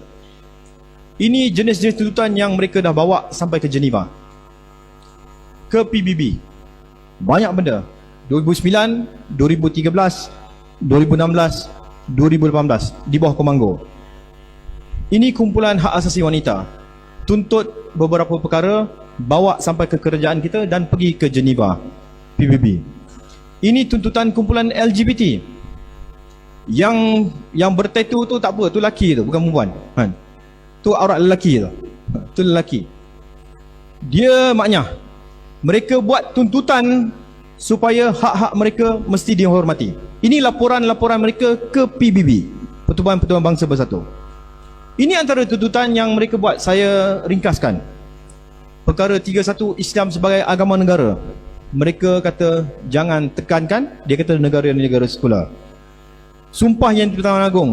Ini jenis-jenis tuntutan yang mereka dah bawa sampai ke Geneva, ke PBB. Banyak benda. 2009, 2013, 2016, 2018 di bawah Komando. Ini kumpulan hak asasi wanita tuntut beberapa perkara, bawa sampai ke kerajaan kita dan pergi ke Geneva, PBB. Ini tuntutan kumpulan LGBT. Yang bertatu tu tak apa, tu lelaki tu, bukan perempuan kan? Tu aurat lelaki tu. Tu lelaki. Dia maknyah. Mereka buat tuntutan supaya hak-hak mereka mesti dihormati. Ini laporan-laporan mereka ke PBB, Pertubuhan Bangsa Bersatu. Ini antara tuntutan yang mereka buat. Saya ringkaskan. Perkara 31, Islam sebagai agama negara. Mereka kata jangan tekankan. Dia kata negara ni negara sekular. Sumpah Yang di-Pertuan Agong,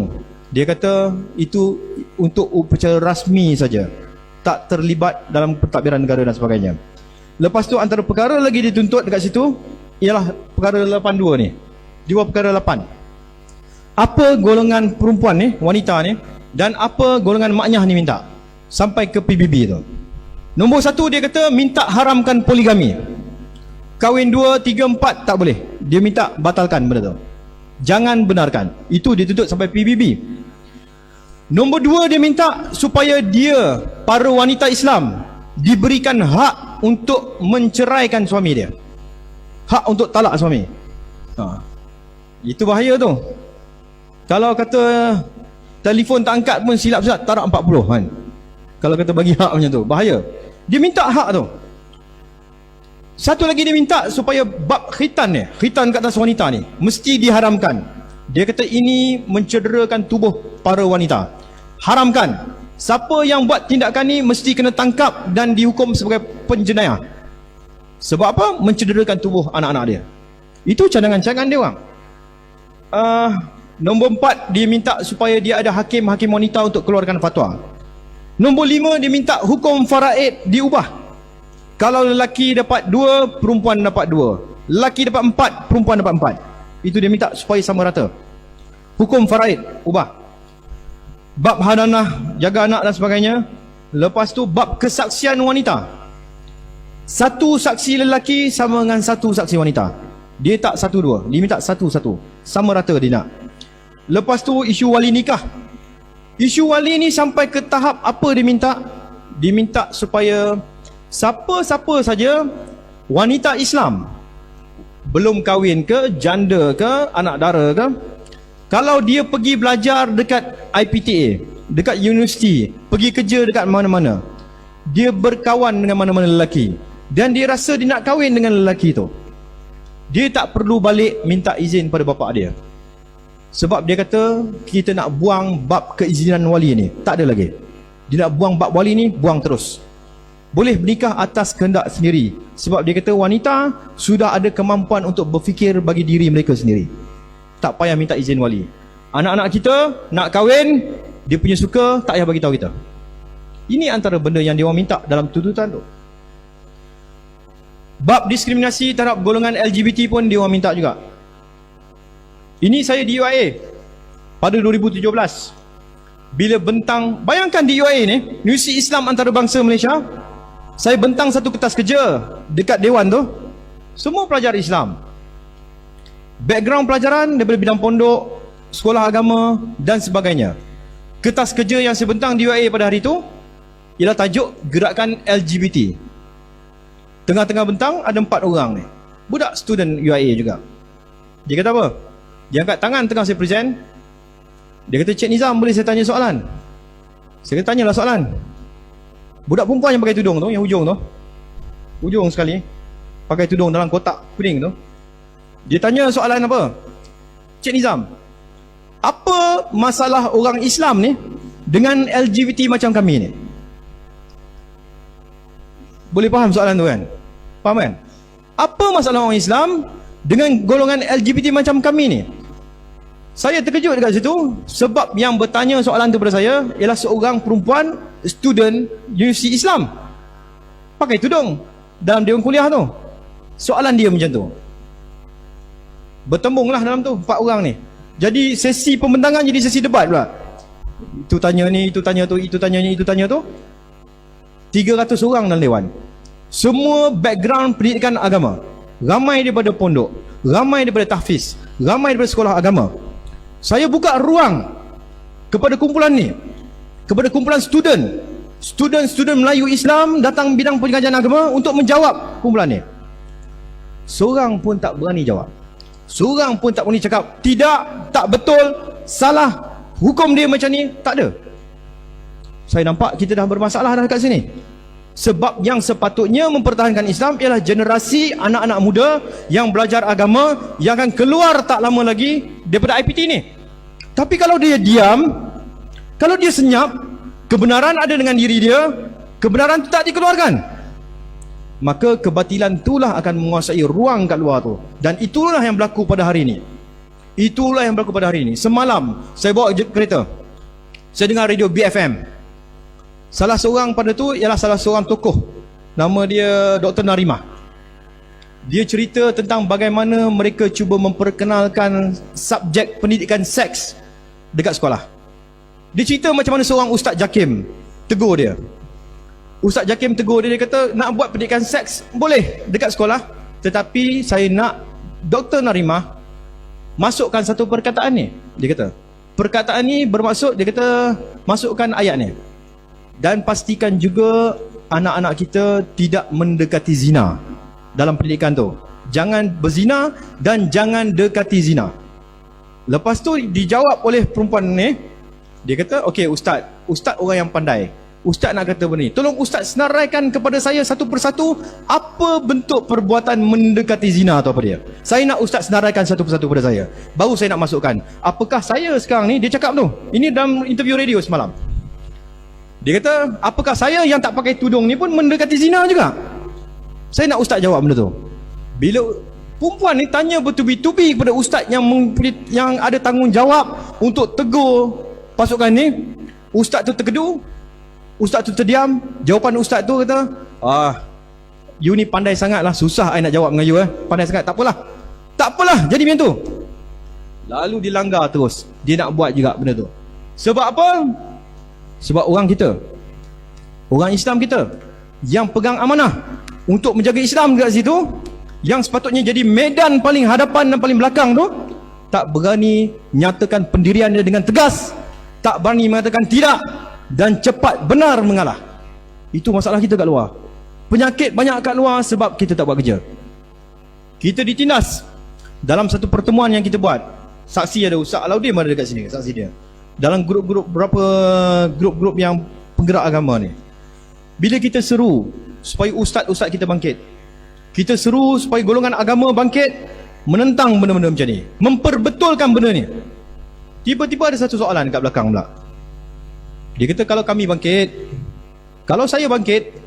dia kata itu untuk upacara rasmi saja, tak terlibat dalam pentadbiran negara dan sebagainya. Lepas tu antara perkara lagi dituntut dekat situ ialah perkara 82 ni. Dia buat perkara 8. Apa golongan perempuan ni, wanita ni, dan apa golongan maknyah ni minta sampai ke PBB tu. Nombor 1 dia kata minta haramkan poligami. Kahwin 2, 3, 4 tak boleh. Dia minta batalkan benda tu. Jangan benarkan. Itu dituntut sampai PBB. Nombor 2 dia minta supaya dia, para wanita Islam, diberikan hak untuk menceraikan suami dia. Hak untuk talak suami. Itu bahaya tu. Kalau kata telefon tak angkat pun silap-silap tarak 40 kan. Kalau kata bagi hak macam tu, bahaya. Dia minta hak tu. Satu lagi dia minta supaya bab khitan ni, khitan kat atas wanita ni mesti diharamkan. Dia kata ini mencederakan tubuh para wanita. Haramkan. Siapa yang buat tindakan ni mesti kena tangkap dan dihukum sebagai penjenayah. Sebab apa? Mencederakan tubuh anak-anak dia. Itu cadangan-cadangan dia orang. Nombor 4, dia minta supaya dia ada hakim-hakim wanita untuk keluarkan fatwa. Nombor 5, dia minta hukum faraid diubah. Kalau lelaki dapat 2, perempuan dapat 2. Lelaki dapat 4, perempuan dapat 4. Itu dia minta supaya sama rata. Hukum faraid ubah. Bab hadanah, jaga anak dan sebagainya. Lepas tu bab kesaksian wanita. Satu saksi lelaki sama dengan satu saksi wanita. Dia tak 1-2, dia minta 1-1. Sama rata dia nak. Lepas tu isu wali nikah. Isu wali ni sampai ke tahap apa dia minta? Dia minta supaya siapa-siapa saja wanita Islam belum kahwin ke, janda ke, anak dara ke, kalau dia pergi belajar dekat IPTA, dekat universiti, pergi kerja dekat mana-mana, dia berkawan dengan mana-mana lelaki dan dia rasa dia nak kahwin dengan lelaki tu, dia tak perlu balik minta izin pada bapa dia. Sebab dia kata kita nak buang bab keizinan wali ni. Tak ada lagi. Dia nak buang bab wali ni, buang terus. Boleh bernikah atas kehendak sendiri. Sebab dia kata wanita sudah ada kemampuan untuk berfikir bagi diri mereka sendiri. Tak payah minta izin wali. Anak-anak kita nak kahwin, dia punya suka, tak payah bagi tahu kita. Ini antara benda yang dia orang minta dalam tuntutan tu. Bab diskriminasi terhadap golongan LGBT pun dia orang minta juga. Ini saya di UIA pada 2017. Bila bentang, bayangkan di UIA ni, Universiti Islam Antarabangsa Malaysia, saya bentang satu kertas kerja dekat dewan tu, semua pelajar Islam. Background pelajaran daripada bidang pondok, sekolah agama dan sebagainya. Kertas kerja yang saya bentang di UIA pada hari itu ialah tajuk Gerakan LGBT. Tengah-tengah bentang ada 4 orang ni, budak student UIA juga. Dia kata apa? Dia angkat tangan tengah saya present. Dia kata, Cik Nizam, boleh saya tanya soalan? Saya kata, tanyalah soalan. Budak perempuan yang pakai tudung tu, yang hujung tu, hujung sekali, pakai tudung dalam kotak kuning tu, dia tanya soalan apa? Cik Nizam, apa masalah orang Islam ni dengan LGBT macam kami ni? Boleh faham soalan tu kan? Faham kan? Apa masalah orang Islam dengan golongan LGBT macam kami ni? Saya terkejut dekat situ sebab yang bertanya soalan tu pada saya ialah seorang perempuan student Universiti Islam pakai tudung dalam dewan kuliah tu. Soalan dia macam tu. Bertembunglah dalam tu 4 orang ni. Jadi sesi pembentangan jadi sesi debat pula. Itu tanya ni, itu tanya tu, itu tanya ni, itu tanya tu. 300 orang dalam dewan. Semua background pendidikan agama. Ramai daripada pondok, ramai daripada tahfiz, ramai daripada sekolah agama. Saya buka ruang kepada kumpulan ni, kepada kumpulan student Melayu Islam datang bidang pengajian agama untuk menjawab kumpulan ni. Seorang pun tak berani jawab. Seorang pun tak berani cakap tidak, tak betul, salah, hukum dia macam ni. Tak ada. Saya nampak kita dah bermasalah dah dekat sini. Sebab yang sepatutnya mempertahankan Islam ialah generasi anak-anak muda yang belajar agama, yang akan keluar tak lama lagi daripada IPT ni. Tapi kalau dia diam, kalau dia senyap, kebenaran ada dengan diri dia, kebenaran itu tak dikeluarkan, maka kebatilan itulah akan menguasai ruang kat luar tu. Dan itulah yang berlaku pada hari ini. Itulah yang berlaku pada hari ini. Semalam saya bawa kereta, saya dengar radio BFM. Salah seorang pada tu ialah salah seorang tokoh, nama dia Dr. Narimah. Dia cerita tentang bagaimana mereka cuba memperkenalkan subjek pendidikan seks dekat sekolah. Dia cerita macam mana seorang Ustaz Jakim tegur dia. Ustaz Jakim tegur dia, dia kata nak buat pendidikan seks boleh dekat sekolah, tetapi saya nak Dr. Narimah masukkan satu perkataan ni. Dia kata perkataan ni bermaksud, dia kata masukkan ayat ni, dan pastikan juga anak-anak kita tidak mendekati zina dalam pendidikan tu. Jangan berzina dan jangan dekati zina. Lepas tu dijawab oleh perempuan ni, dia kata, okey ustaz orang yang pandai. Ustaz nak kata benda ni, tolong ustaz senaraikan kepada saya satu persatu apa bentuk perbuatan mendekati zina atau apa dia. Saya nak ustaz senaraikan satu persatu kepada saya, baru saya nak masukkan. Apakah saya sekarang ni, dia cakap tu, ini dalam interview radio semalam. Dia kata, apakah saya yang tak pakai tudung ni pun mendekati zina juga? Saya nak ustaz jawab benda tu. Bila perempuan ni tanya bertubi-tubi kepada ustaz yang ada tanggungjawab untuk tegur pasukan ni, ustaz tu terkedu. Ustaz tu terdiam. Jawapan ustaz tu kata, you ni pandai sangat lah, susah I nak jawab dengan you pandai sangat, tak apalah jadi macam tu. Lalu dilanggar terus. Dia nak buat juga benda tu. Sebab apa? Sebab orang kita, orang Islam kita yang pegang amanah untuk menjaga Islam dekat situ, yang sepatutnya jadi medan paling hadapan dan paling belakang tu, tak berani nyatakan pendiriannya dengan tegas, tak berani mengatakan tidak, dan cepat benar mengalah. Itu masalah kita kat luar. Penyakit banyak kat luar sebab kita tak buat kerja. Kita ditindas dalam satu pertemuan yang kita buat. Saksi ada Ustaz Alauddin ada dekat sini, saksi dia. Dalam berapa grup yang penggerak agama ni. Bila kita seru supaya ustaz-ustaz kita bangkit, kita seru supaya golongan agama bangkit menentang benda-benda macam ni, memperbetulkan benda ni, tiba-tiba ada satu soalan kat belakang pula. Dia kata, kalau kami bangkit, kalau saya bangkit,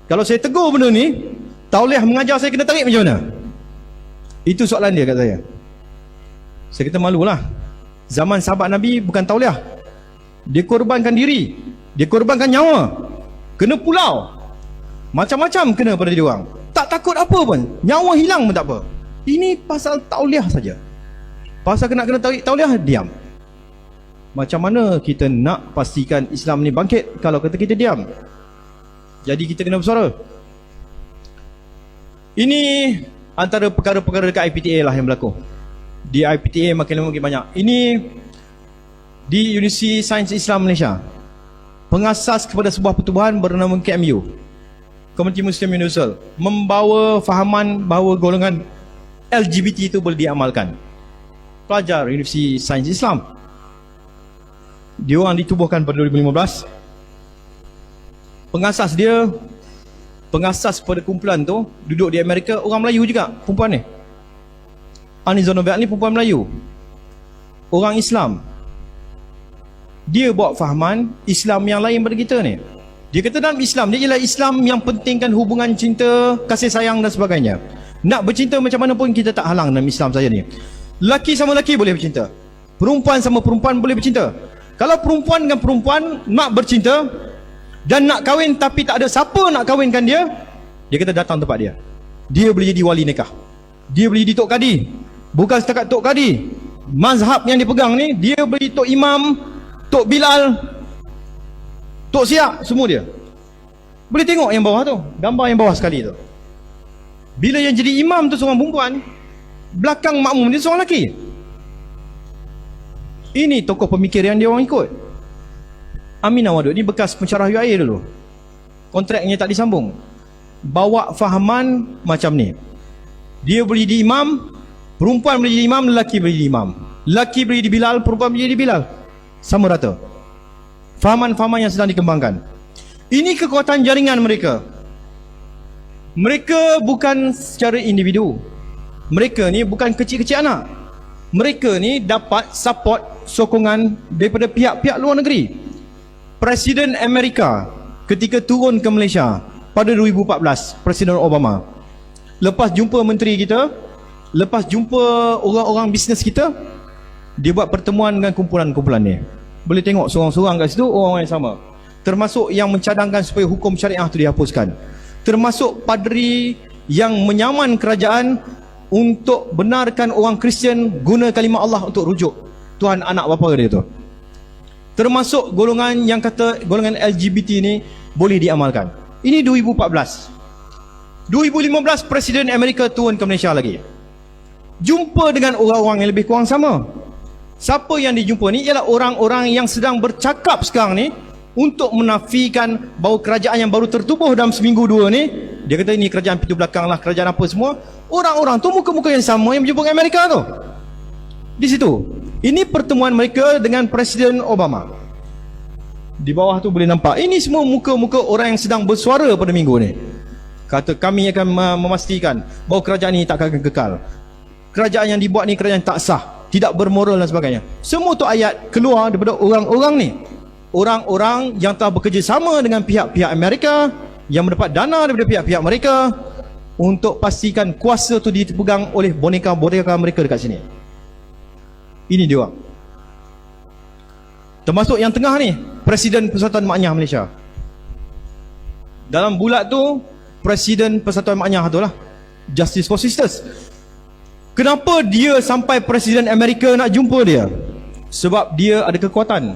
kalau saya tegur benda ni, tauliah mengajar saya kena tarik macam mana? Itu soalan dia kat saya. Saya kata, malulah. Zaman sahabat Nabi bukan tauliah. Dia korbankan diri, dia korbankan nyawa, kena pulau, macam-macam kena pada dia orang. Tak takut apa pun, nyawa hilang pun tak apa. Ini pasal tauliah saja. Pasal kena tarik tauliah, diam. Macam mana kita nak pastikan Islam ni bangkit kalau kata kita diam? Jadi kita kena bersuara. Ini antara perkara-perkara dekat IPTA lah yang berlaku. Di IPTA makin lama makin banyak. Ini di Universiti Sains Islam Malaysia, pengasas kepada sebuah pertubuhan bernama KMU, Komuniti Muslim Universal, membawa fahaman bahawa golongan LGBT itu boleh diamalkan. Pelajar Universiti Sains Islam, dia orang ditubuhkan pada 2015. Pengasas pada kumpulan tu duduk di Amerika, orang Melayu juga perempuan ni. Anizah Novel ni perempuan Melayu, orang Islam. Dia bawa fahaman Islam yang lain pada kita ni. Dia kata dalam Islam dia ialah Islam yang pentingkan hubungan cinta, kasih sayang dan sebagainya. Nak bercinta macam mana pun kita tak halang dalam Islam saja ni. Lelaki sama lelaki boleh bercinta, perempuan sama perempuan boleh bercinta. Kalau perempuan dengan perempuan nak bercinta dan nak kahwin tapi tak ada siapa nak kahwinkan dia, dia kata datang tempat dia. Dia boleh jadi wali nikah, dia boleh jadi tok kadi. Bukan setakat tok kadi, mazhab yang dipegang ni, dia boleh tok imam, tok Bilal, tok Siak, semua dia. Boleh tengok yang bawah tu, gambar yang bawah sekali tu. Bila yang jadi imam tu seorang perempuan, belakang makmum dia seorang lelaki. Ini tokoh pemikir yang dia orang ikut. Aminah Wadud ni bekas pensyarah UIA dulu, kontraknya tak disambung. Bawa fahaman macam ni. Dia boleh jadi imam, perempuan boleh jadi imam, lelaki boleh jadi imam. Lelaki boleh jadi Bilal, perempuan boleh jadi Bilal. Sama rata. Fahaman-fahaman yang sedang dikembangkan. Ini kekuatan jaringan mereka. Mereka bukan secara individu. Mereka ni bukan kecil-kecil anak. Mereka ni dapat support, sokongan daripada pihak-pihak luar negeri. Presiden Amerika ketika turun ke Malaysia pada 2014, Presiden Obama, lepas jumpa menteri kita, lepas jumpa orang-orang bisnes kita, dia buat pertemuan dengan kumpulan-kumpulan ni. Boleh tengok seorang-seorang kat situ, orang-orang yang sama. Termasuk yang mencadangkan supaya hukum syariah itu dihapuskan. Termasuk padri yang menyaman kerajaan untuk benarkan orang Kristian guna kalimah Allah untuk rujuk Tuhan anak bapa dia tu. Termasuk golongan yang kata golongan LGBT ni boleh diamalkan. Ini 2014. 2015 Presiden Amerika turun ke Malaysia lagi. Jumpa dengan orang-orang yang lebih kurang sama. Siapa yang dijumpa ni ialah orang-orang yang sedang bercakap sekarang ni untuk menafikan bahawa kerajaan yang baru tertubuh dalam seminggu dua ni, dia kata ini kerajaan pintu belakang lah, kerajaan apa semua. Orang-orang tu muka-muka yang sama yang berjumpa dengan Amerika tu. Di situ. Ini pertemuan mereka dengan Presiden Obama. Di bawah tu boleh nampak. Ini semua muka-muka orang yang sedang bersuara pada minggu ni. Kata kami akan memastikan bahawa kerajaan ini tak akan kekal. Kerajaan yang dibuat ni kerajaan tak sah, tidak bermoral dan sebagainya. Semua tu ayat keluar daripada orang-orang ni. Orang-orang yang telah bekerjasama dengan pihak-pihak Amerika, yang mendapat dana daripada pihak-pihak mereka untuk pastikan kuasa tu dipegang oleh boneka-boneka mereka dekat sini. Ini dia orang. Termasuk yang tengah ni, Presiden Persatuan Maknyah Malaysia. Dalam bulat tu, Presiden Persatuan Maknyah tu lah, Justice for Sisters. Kenapa dia sampai Presiden Amerika nak jumpa dia? Sebab dia ada kekuatan.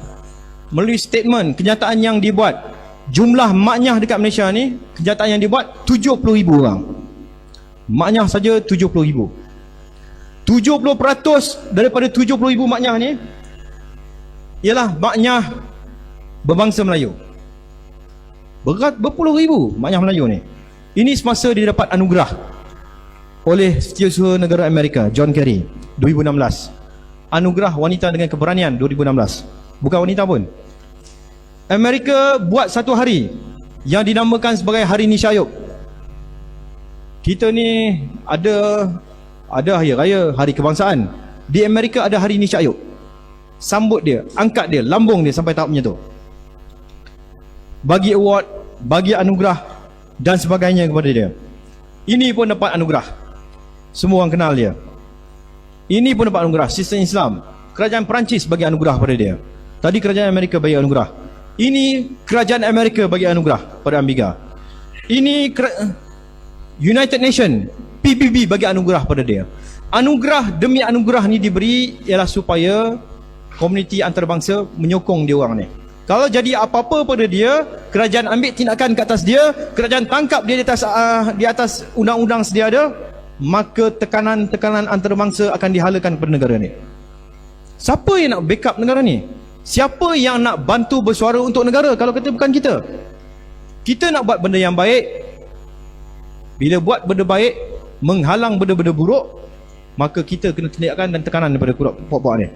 Melalui statement, kenyataan yang dibuat, jumlah maknyah dekat Malaysia ni, kenyataan yang dibuat 70,000 orang. Maknyah saja 70,000. 70% daripada 70,000 maknyah ni ialah maknyah berbangsa Melayu. Berpuluh ribu maknyah Melayu ni. Ini semasa dia dapat anugerah oleh Setiausaha Negara Amerika John Kerry 2016. Anugerah Wanita dengan Keberanian 2016. Bukan wanita pun. Amerika buat satu hari yang dinamakan sebagai Hari Nisha Ayub. Kita ni ada hari raya, hari kebangsaan. Di Amerika ada Hari Nisha Ayub. Sambut dia, angkat dia, lambung dia sampai tahap macam tu. Bagi award, bagi anugerah dan sebagainya kepada dia. Ini pun dapat anugerah. Semua orang kenal dia. Ini pun dapat anugerah. Sistem Islam, kerajaan Perancis bagi anugerah pada dia. Tadi kerajaan Amerika bagi anugerah. Ini kerajaan Amerika bagi anugerah pada Amiga. Ini United Nation, PBB bagi anugerah pada dia. Anugerah demi anugerah ni diberi ialah supaya komuniti antarabangsa menyokong dia orang ni. Kalau jadi apa-apa pada dia, kerajaan ambil tindakan ke atas dia, kerajaan tangkap dia di atas undang-undang sedia ada, maka tekanan-tekanan antarabangsa akan dihalakan pada negara ni. Siapa yang nak backup negara ni? Siapa yang nak bantu bersuara untuk negara kalau kata bukan kita? Kita nak buat benda yang baik. Bila buat benda baik menghalang benda-benda buruk, maka kita kena tindakan dan tekanan daripada puak-puak ni.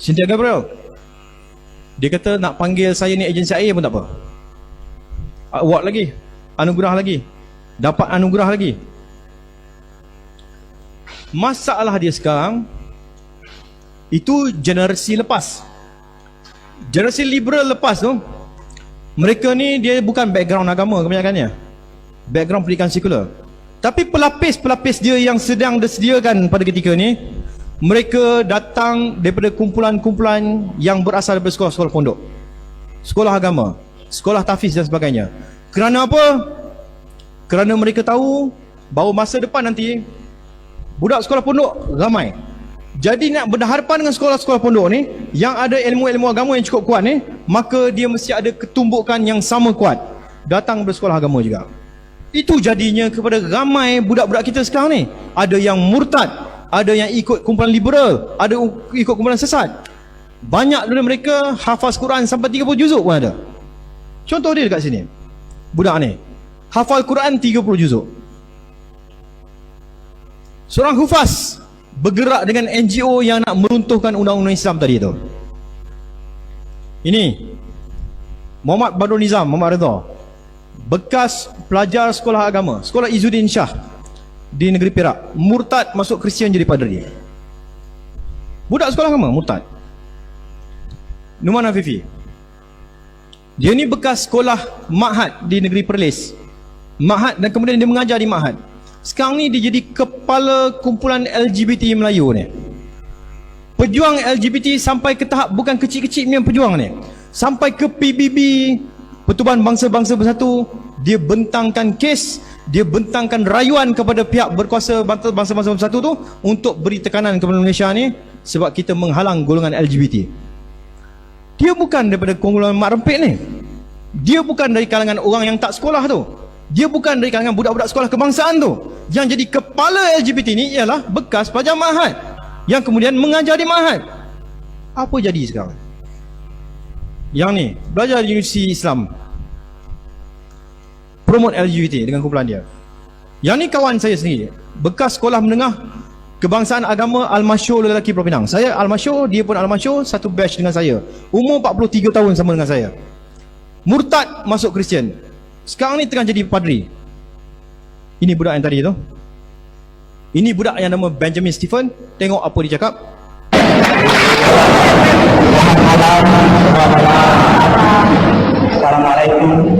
Cynthia Gabriel, dia kata nak panggil saya ni agensi air pun tak apa. Award lagi, anugerah lagi, dapat anugerah lagi. Masalah dia sekarang itu generasi lepas. Generasi liberal lepas tu, mereka ni dia bukan background agama kebanyakannya, background pendidikan sekular. Tapi pelapis-pelapis dia yang sedang disediakan pada ketika ni, mereka datang daripada kumpulan-kumpulan yang berasal daripada sekolah-sekolah pondok, sekolah agama, sekolah tahfiz dan sebagainya. Kerana apa? Kerana mereka tahu bahawa masa depan nanti budak sekolah pondok ramai. Jadi nak berhadapan dengan sekolah-sekolah pondok ni yang ada ilmu-ilmu agama yang cukup kuat ni, maka dia mesti ada ketumbukan yang sama kuat datang dari sekolah agama juga. Itu jadinya kepada ramai budak-budak kita sekarang ni, ada yang murtad, ada yang ikut kumpulan liberal, ada ikut kumpulan sesat. Banyak dari mereka hafaz Quran sampai 30 juzuk pun ada. Contoh dia dekat sini, budak ni hafal Quran 30 juzuk. Seorang hufaz bergerak dengan NGO yang nak meruntuhkan undang-undang Islam tadi tu. Ini Muhammad Badrul Nizam, Muhammad Redha, bekas pelajar sekolah agama, sekolah Izzuddin Shah di negeri Perak, murtad masuk Kristian jadi padri. Budak sekolah agama murtad. Numan Afifi, dia ni bekas sekolah Ma'had di negeri Perlis, Ma'had, dan kemudian dia mengajar di Ma'had. Sekarang ni dia jadi kepala kumpulan LGBT Melayu ni. Pejuang LGBT sampai ke tahap bukan kecil-kecil punya pejuang ni, sampai ke PBB, Pertubuhan Bangsa-Bangsa Bersatu. Dia bentangkan kes, dia bentangkan rayuan kepada pihak berkuasa Bangsa-Bangsa Bersatu tu untuk beri tekanan kepada Malaysia ni sebab kita menghalang golongan LGBT. Dia bukan daripada kumpulan Mak Rempit ni. Dia bukan dari kalangan orang yang tak sekolah tu. Dia bukan dari kalangan budak-budak sekolah kebangsaan tu. Yang jadi kepala LGBT ni ialah bekas pelajar Ma'had yang kemudian mengajar di Ma'had. Apa jadi sekarang? Yang ni belajar di Universiti Islam, promote LGBT dengan kumpulan dia. Yang ni kawan saya sendiri, bekas sekolah menengah kebangsaan agama Al-Masyur lelaki Pulau Pinang. Saya Al-Masyur, dia pun Al-Masyur, satu batch dengan saya. Umur 43 tahun sama dengan saya. Murtad masuk Kristian. Sekarang ni tengah jadi padri. Ini budak yang tadi tu. Ini budak yang nama Benjamin Stephen. Tengok apa dia cakap. Assalamualaikum.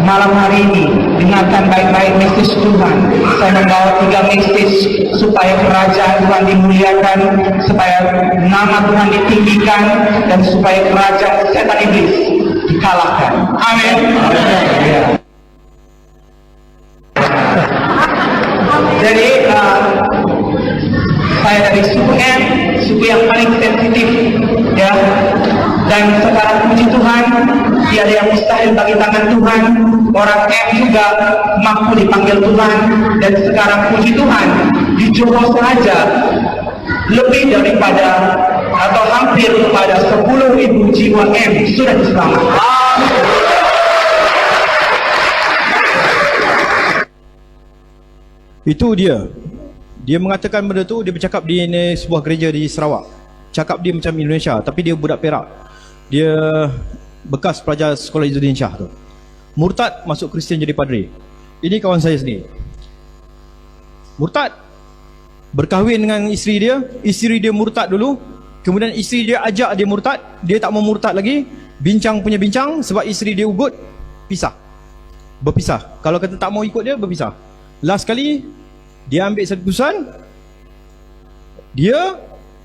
Malam hari ini dengarkan baik-baik mesej Tuhan. Saya membawa 3 mesej supaya kerajaan Tuhan dimuliakan, supaya nama Tuhan ditinggikan, dan supaya kerajaan setan iblis dikalahkan. Amin. Jadi saya dari suku M, suku yang paling sensitif, ya. Dan sekarang puji Tuhan, tiada yang mustahil bagi tangan Tuhan. Orang M juga mampu dipanggil Tuhan. Dan sekarang puji Tuhan, di Johor saja lebih daripada atau hampir kepada 10.000 jiwa M sudah diselamatkan. Itu dia. Dia mengatakan benda tu, dia bercakap di sebuah gereja di Sarawak. Cakap dia macam Indonesia, tapi dia budak Perak. Dia bekas pelajar sekolah Izzuddin Shah tu. Murtad masuk Kristian jadi padri. Ini kawan saya sendiri. Murtad berkahwin dengan isteri dia murtad dulu. Kemudian isteri dia ajak dia murtad, dia tak mau murtad lagi. Bincang punya bincang, sebab isteri dia ugut, berpisah. Kalau kata tak mau ikut dia, berpisah. Last kali dia ambil satu keputusan, dia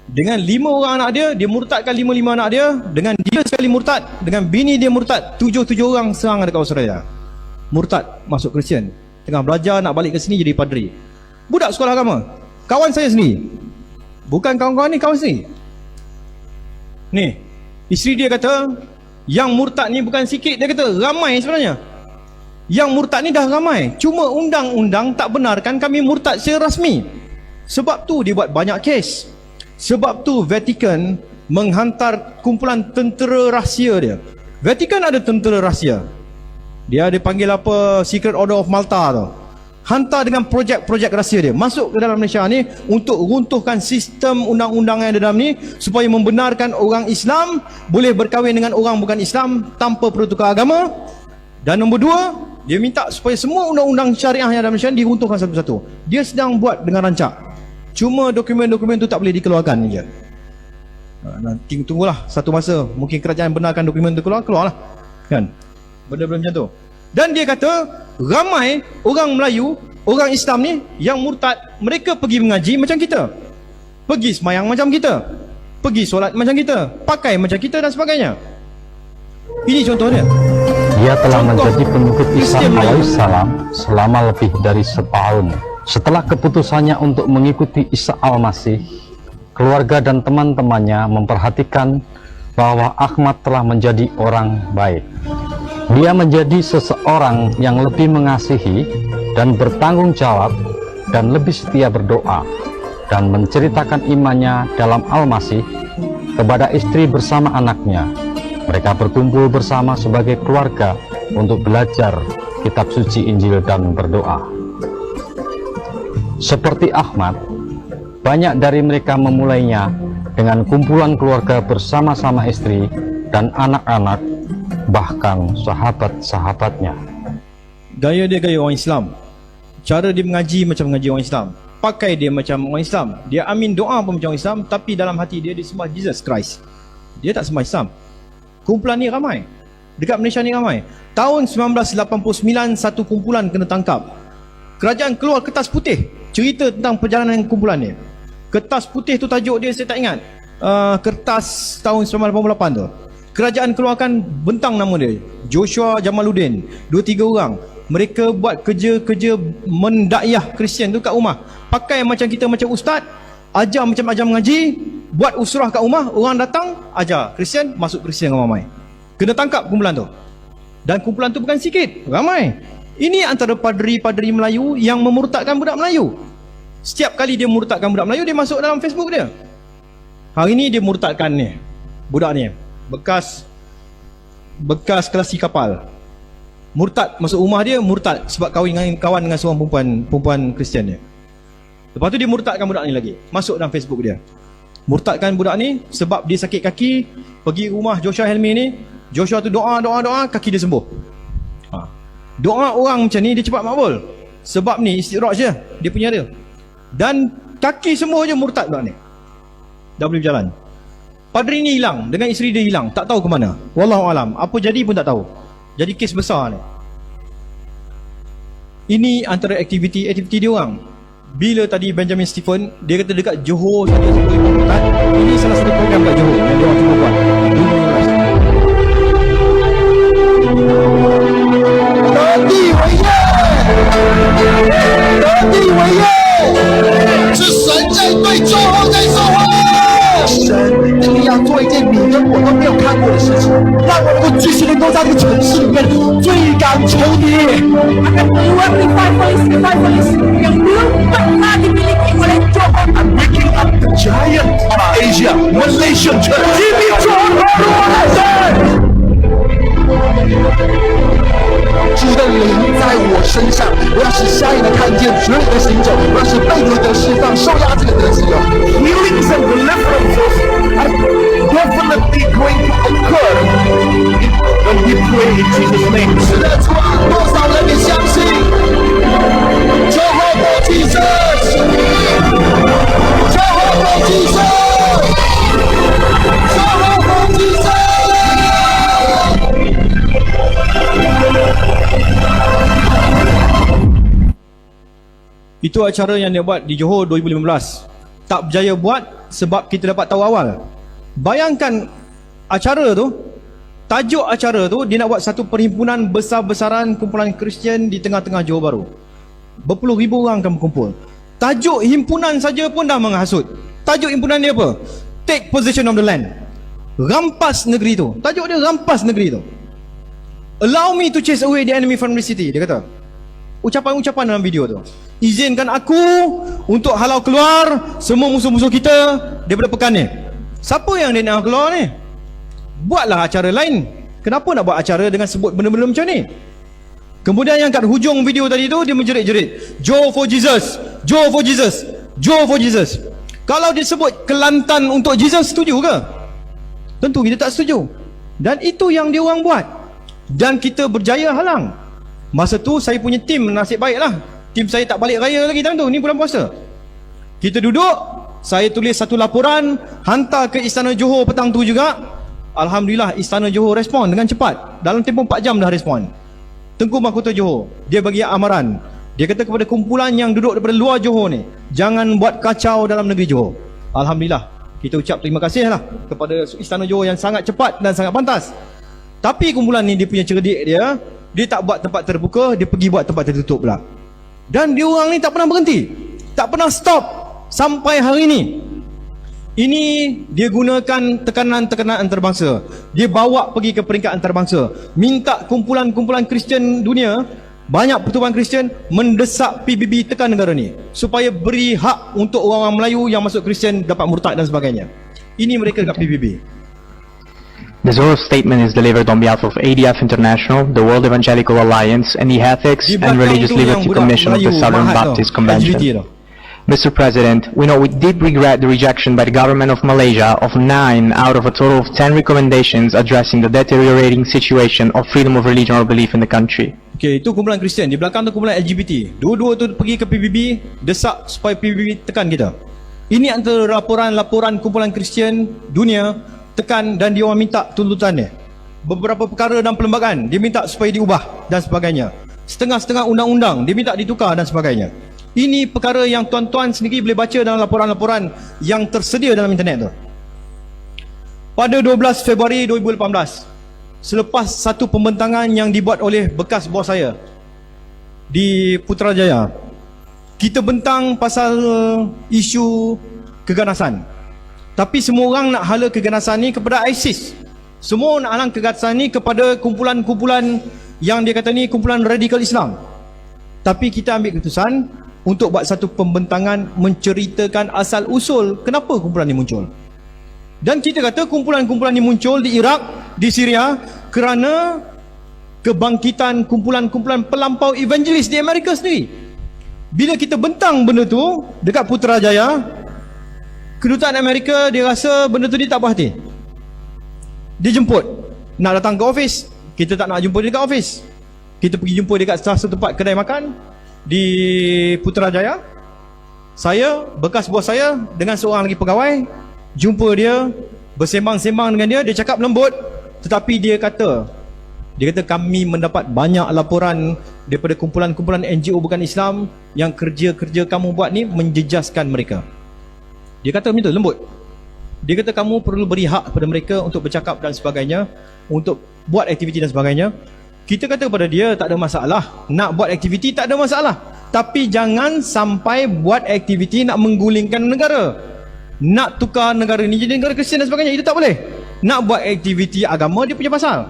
dengan 5 orang anak dia murtadkan 5 anak dia. Dengan dia sekali murtad, dengan bini dia murtad, 7 orang serang dekat Australia. Murtad masuk Kristian, tengah belajar nak balik ke sini jadi padri. Budak sekolah agama, kawan saya sendiri. Bukan kawan-kawan ni, kawan sendiri. Ni, isteri dia kata yang murtad ni bukan sikit, dia kata ramai sebenarnya. Yang murtad ni dah ramai, cuma undang-undang tak benarkan kami murtad secara rasmi. Sebab tu dia buat banyak kes. Sebab tu Vatican menghantar kumpulan tentera rahsia dia. Vatican ada tentera rahsia. Dia dipanggil apa, Secret Order of Malta tu. Hantar dengan projek-projek rahsia dia masuk ke dalam Malaysia ni untuk runtuhkan sistem undang-undang yang ada dalam ni, supaya membenarkan orang Islam boleh berkahwin dengan orang bukan Islam tanpa perlu tukar agama. Dan nombor 2, dia minta supaya semua undang-undang syariah yang ada dalam Malaysia diruntuhkan satu-satu. Dia sedang buat dengan rancak. Cuma dokumen-dokumen tu tak boleh dikeluarkan je. Nanti tunggulah satu masa, mungkin kerajaan benarkan dokumen tu keluarlah. Kan? Benda-benda macam tu. Dan dia kata ramai orang Melayu, orang Islam ni yang murtad, mereka pergi mengaji macam kita, pergi semayang macam kita, pergi solat macam kita, pakai macam kita dan sebagainya. Ini contohnya. Dia telah menjadi pengikut Isa alaihissalam selama lebih dari setahun. Setelah keputusannya untuk mengikuti Isa al-Masih, keluarga dan teman-temannya memperhatikan bahwa Ahmad telah menjadi orang baik. Dia menjadi seseorang yang lebih mengasihi dan bertanggung jawab, dan lebih setia berdoa, dan menceritakan imannya dalam Al-Masih kepada istri bersama anaknya. Mereka berkumpul bersama sebagai keluarga untuk belajar kitab suci Injil dan berdoa. Seperti Ahmad, banyak dari mereka memulainya dengan kumpulan keluarga bersama-sama istri dan anak-anak, bahkan sahabat-sahabatnya. Gaya dia gaya orang Islam. Cara dia mengaji macam mengaji orang Islam. Pakai dia macam orang Islam. Dia amin doa pun macam orang Islam, tapi dalam hati dia sembah Jesus Christ. Dia tak sembah Islam. Kumpulan ni ramai. Dekat Malaysia ni ramai. Tahun 1989 satu kumpulan kena tangkap. Kerajaan keluar kertas putih cerita tentang perjalanan kumpulan ni. Kertas putih tu tajuk dia saya tak ingat. Kertas tahun 1988 tu. Kerajaan keluarkan bentang nama dia, Joshua Jamaluddin. 2-3 orang. Mereka buat kerja-kerja mendakwah Kristian tu kat rumah. Pakai macam kita, macam ustaz, ajar macam ajar mengaji, buat usrah kat rumah, orang datang ajar Kristian, masuk Kristian ramai. Kena tangkap kumpulan tu. Dan kumpulan tu bukan sikit, ramai. Ini antara padri-padri Melayu yang memurtadkan budak Melayu. Setiap kali dia murtadkan budak Melayu, dia masuk dalam Facebook dia. Hari ni dia murtadkan ni budak ni, bekas kelasi kapal. Murtad masuk rumah dia, murtad sebab kawan dengan seorang perempuan Kristian dia. Lepas tu dia murtadkan budak ni lagi, masuk dalam Facebook dia. Murtadkan budak ni sebab dia sakit kaki, pergi rumah Joshua Helmi ni, Joshua tu doa, kaki dia sembuh. Doa orang macam ni dia cepat makbul. Sebab ni istidraj je, dia punya dia. Dan kaki sembuh je murtad budak ni. Dah boleh berjalan. Padri ni hilang, dengan isteri dia hilang, tak tahu ke mana. Wallahualam, apa jadi pun tak tahu. Jadi kes besar ni. Ini antara aktiviti dia orang. Bila tadi Benjamin Stephen, dia kata dekat Johor saja sebelum murtad. Ini salah satu program kat Johor yang dia orang cuba buat. Tadi weye, tadi weye， 是神在对周后在说话。神一定要做一件你跟我都没有看过的事情，让我能够继续能够在这个城市里面追赶仇敌。Akan membuat revivalis yang belum pernah dimiliki oleh Johor. I'm waking up the giant of Asia, Malaysian church. 击毙Johor baru Malaysia。主的灵在我身上，我要使瞎眼的看见，瘸腿的行走，我要使被掳的释放，受压制的得自由。Healings and deliverances are definitely going to occur when we pray in Jesus' name. 是的，主啊，多少人也相信？Jehovah Jesus, Jehovah Jesus, Jehovah Jesus。Itu acara yang dia buat di Johor 2015. Tak berjaya buat sebab kita dapat tahu awal. Bayangkan acara tu, tajuk acara tu dia nak buat satu perhimpunan besar-besaran kumpulan Kristian di tengah-tengah Johor Bahru. Berpuluh ribu orang akan berkumpul. Tajuk himpunan saja pun dah menghasut. Tajuk himpunan dia apa? Take possession of the land. Rampas negeri tu. Tajuk dia rampas negeri tu. Allow me to chase away the enemy from the city. Dia kata ucapan-ucapan dalam video tu. Izinkan aku untuk halau keluar semua musuh-musuh kita daripada pekan ni. Siapa yang dia nak keluar ni? Buatlah acara lain. Kenapa nak buat acara dengan sebut benda-benda macam ni? Kemudian yang kat hujung video tadi tu dia menjerit-jerit, Johor for Jesus, Johor for Jesus, Johor for Jesus. Kalau dia sebut Kelantan untuk Jesus, setuju ke? Tentu kita tak setuju. Dan itu yang dia orang buat. Dan kita berjaya halang. Masa tu saya punya tim nasib baiklah. Tim saya tak balik raya lagi time tu, ni bulan puasa. Kita duduk, saya tulis satu laporan, hantar ke Istana Johor petang tu juga. Alhamdulillah Istana Johor respon dengan cepat. Dalam tempoh 4 jam dah respon. Tengku Mahkota Johor, dia bagi amaran. Dia kata kepada kumpulan yang duduk daripada luar Johor ni, jangan buat kacau dalam negeri Johor. Alhamdulillah, kita ucap terima kasih lah kepada Istana Johor yang sangat cepat dan sangat pantas. Tapi kumpulan ni dia punya cerdik dia tak buat tempat terbuka, dia pergi buat tempat tertutup pula. Dan dia orang ni tak pernah berhenti, tak pernah stop sampai hari ni. Ini dia gunakan tekanan-tekanan antarabangsa. Dia bawa pergi ke peringkat antarabangsa, minta kumpulan-kumpulan Kristian dunia, banyak pertubuhan Kristian mendesak PBB tekan negara ni supaya beri hak untuk orang-orang Melayu yang masuk Kristian dapat murtad dan sebagainya. Ini mereka dekat PBB. The Zohar statement is delivered on behalf of ADF International, the World Evangelical Alliance, and the Ethics and Religious Liberty Commission of the Southern Baptist Convention. Mr. President, we know with deep regret the rejection by the government of Malaysia of 9 out of a total of 10 recommendations addressing the deteriorating situation of freedom of religion or belief in the country. Okay, itu kumpulan Kristian. Di belakang tu kumpulan LGBT. Dua-dua tu pergi ke PBB, desak supaya PBB tekan kita. Ini antara laporan-laporan kumpulan Kristian dunia tekan dan dia orang minta tuntutannya. Beberapa perkara dalam perlembagaan dia minta supaya diubah dan sebagainya. Setengah-setengah undang-undang dia minta ditukar dan sebagainya. Ini perkara yang tuan-tuan sendiri boleh baca dalam laporan-laporan yang tersedia dalam internet tu. Pada 12 Februari 2018, selepas satu pembentangan yang dibuat oleh bekas bos saya di Putrajaya, kita bentang pasal isu keganasan. Tapi semua orang nak hala keganasan ni kepada ISIS. Semua nak halang keganasan ni kepada kumpulan-kumpulan yang dia kata ni kumpulan radikal Islam. Tapi kita ambil keputusan, untuk buat satu pembentangan menceritakan asal usul kenapa kumpulan ni muncul. Dan kita kata kumpulan-kumpulan ni muncul di Iraq, di Syria kerana kebangkitan kumpulan-kumpulan pelampau evangelis di Amerika sendiri. Bila kita bentang benda tu dekat Putrajaya, kedutaan Amerika dia rasa benda tu dia tak berhati. Dia jemput, nak datang ke office, kita tak nak jumpa dia dekat office. Kita pergi jumpa dekat salah satu tempat kedai makan di Putrajaya. Saya, bekas bos saya dengan seorang lagi pegawai jumpa dia, bersembang-sembang dengan dia. Dia cakap lembut, tetapi dia kata kami mendapat banyak laporan daripada kumpulan-kumpulan NGO bukan Islam yang kerja-kerja kamu buat ni menjejaskan mereka. Dia kata macam tu, lembut. Dia kata kamu perlu beri hak kepada mereka untuk bercakap dan sebagainya, untuk buat aktiviti dan sebagainya. Kita kata kepada dia tak ada masalah, nak buat aktiviti tak ada masalah, tapi jangan sampai buat aktiviti nak menggulingkan negara, nak tukar negara ni jadi negara Kristian dan sebagainya. Itu tak boleh. Nak buat aktiviti agama dia punya pasal.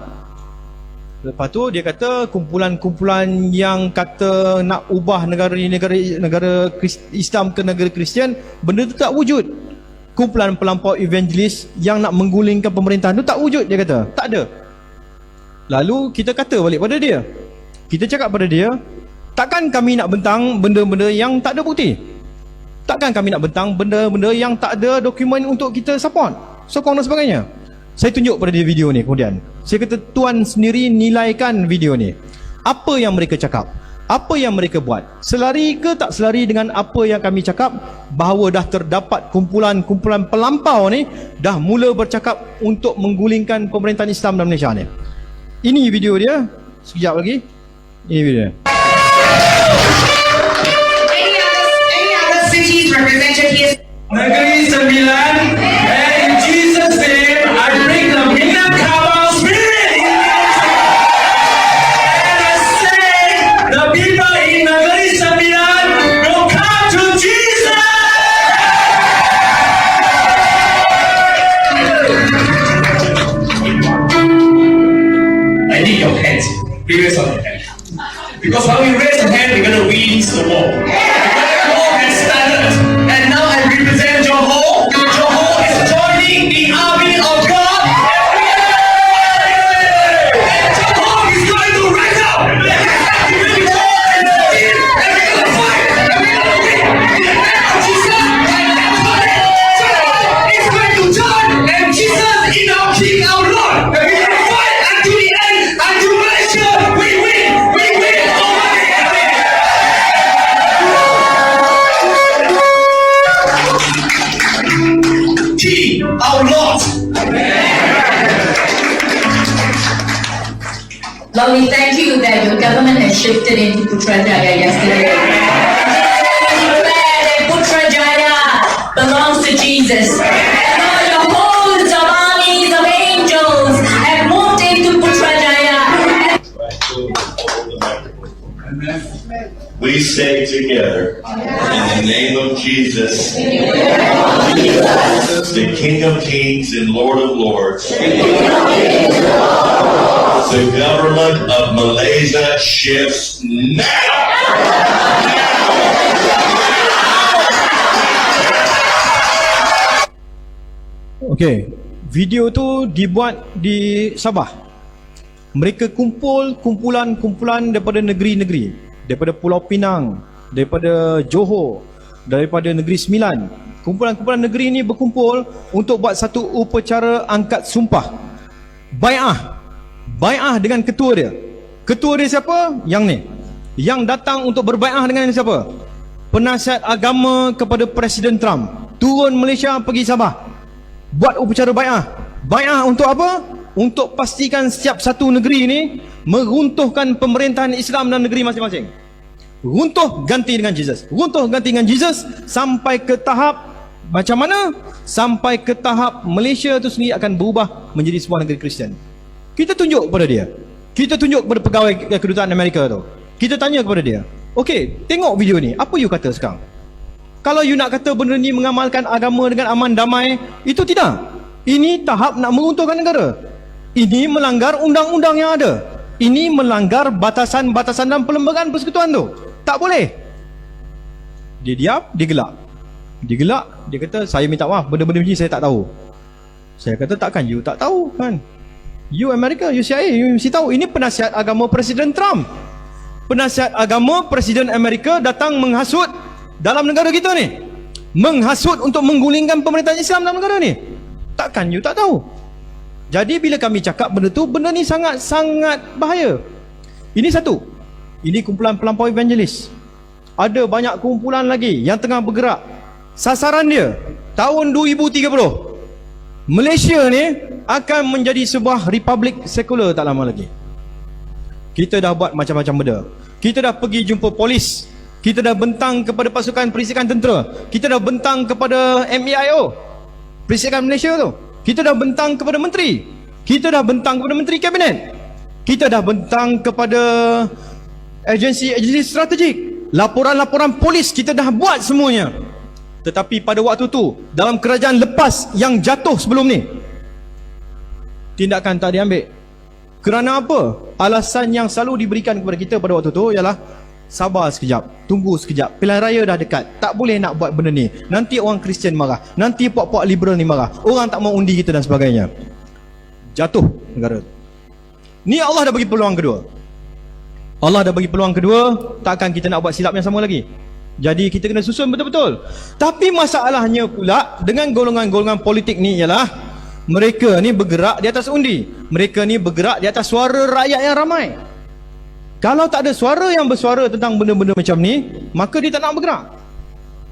Lepas tu dia kata kumpulan-kumpulan yang kata nak ubah negara ni negara Islam ke negara Kristian, benda tu tak wujud. Kumpulan pelampau evangelis yang nak menggulingkan pemerintahan tu tak wujud, dia kata. Tak ada. Lalu kita kata balik pada dia. Kita cakap pada dia, takkan kami nak bentang benda-benda yang tak ada bukti? Takkan kami nak bentang benda-benda yang tak ada dokumen untuk kita support, sokong dan sebagainya? Saya tunjuk pada dia video ni kemudian. Saya kata tuan sendiri nilaikan video ni. Apa yang mereka cakap? Apa yang mereka buat? Selari ke tak selari dengan apa yang kami cakap, bahawa dah terdapat kumpulan-kumpulan pelampau ni dah mula bercakap untuk menggulingkan pemerintahan Islam dalam Malaysia ni. Ini video dia. Sekejap lagi. Ini video dia. Any other cities represented here? Negeri Sembilan, and in Jesus' name, I bring the Minangkabau spirit in and I say, the people in Negeri Sembilan will come to Jesus. I need your hands. We raise our hand. Because when we raise our hand, we're going to win the war. The war has started. And now I represent Johor. Johor is joining the army of God. And Johor is going to rise up. And we're going to fight. And we're going to win. And Jesus is going to join. And Jesus is our King, our Lord. And we're going to fight until the end. Until Malaysia, we win. We win. King, our Lord. Lord, we thank you that your government has shifted into Putrajaya yesterday. We declare that Putrajaya belongs to Jesus. And Lord, your hosts of armies of angels have moved into Putrajaya. We say together, in the name of Jesus, the King of Kings and Lord of Lords, the government of Malaysia shifts now. Okey, video tu dibuat di Sabah. Mereka kumpulan-kumpulan daripada negeri-negeri, daripada Pulau Pinang, daripada Johor, daripada Negeri Sembilan. Kumpulan-kumpulan negeri ini berkumpul untuk buat satu upacara angkat sumpah. Bai'ah dengan ketua dia. Ketua dia siapa? Yang ni. Yang datang untuk berbai'ah dengan siapa? Penasihat agama kepada Presiden Trump. Turun Malaysia pergi Sabah. Buat upacara bai'ah. Bai'ah untuk apa? Untuk pastikan setiap satu negeri ini meruntuhkan pemerintahan Islam dalam negeri masing-masing. Runtuh ganti dengan Jesus. Runtuh ganti dengan Jesus sampai ke tahap macam mana? Sampai ke tahap Malaysia itu sendiri akan berubah menjadi sebuah negeri Kristian. Kita tunjuk kepada dia. Kita tunjuk kepada pegawai kedutaan Amerika tu. Kita tanya kepada dia, okey, tengok video ni, apa you kata sekarang? Kalau you nak kata benda ni mengamalkan agama dengan aman damai, itu tidak. Ini tahap nak meruntuhkan negara. Ini melanggar undang-undang yang ada. Ini melanggar batasan-batasan dan perlembagaan persekutuan tu. Tak boleh. Dia diam, dia gelak. Dia gelak, dia kata saya minta maaf, benda-benda macam ni saya tak tahu. Saya kata takkan you tak tahu kan? You Amerika, you CIA, you mesti tahu. Ini penasihat agama Presiden Trump. Penasihat agama Presiden Amerika datang menghasut dalam negara kita ni. Menghasut untuk menggulingkan pemerintahan Islam dalam negara ni. Takkan you tak tahu? Jadi bila kami cakap benda tu, benda ni sangat-sangat bahaya. Ini satu. Ini kumpulan pelampau evangelis. Ada banyak kumpulan lagi yang tengah bergerak. Sasaran dia tahun 2030 Malaysia ni akan menjadi sebuah republik sekular tak lama lagi. Kita dah buat macam-macam benda. Kita dah pergi jumpa polis. Kita dah bentang kepada pasukan perisikan tentera. Kita dah bentang kepada MEIO, Perisikan Malaysia tu. Kita dah bentang kepada menteri. Kita dah bentang kepada menteri kabinet. Kita dah bentang kepada agensi-agensi strategik. Laporan-laporan polis kita dah buat semuanya. Tetapi pada waktu tu, dalam kerajaan lepas yang jatuh sebelum ni, tindakan tak diambil. Kerana apa? Alasan yang selalu diberikan kepada kita pada waktu tu ialah sabar sekejap, tunggu sekejap, pilihan raya dah dekat, tak boleh nak buat benda ni, nanti orang Kristian marah, nanti puak-puak liberal ni marah, orang tak mau undi kita dan sebagainya. Jatuh negara. Ni Allah dah bagi peluang kedua. Allah dah bagi peluang kedua, takkan kita nak buat silap yang sama lagi. Jadi kita kena susun betul-betul. Tapi masalahnya pula dengan golongan-golongan politik ni ialah mereka ni bergerak di atas undi. Mereka ni bergerak di atas suara rakyat yang ramai. Kalau tak ada suara yang bersuara tentang benda-benda macam ni, maka dia tak nak bergerak.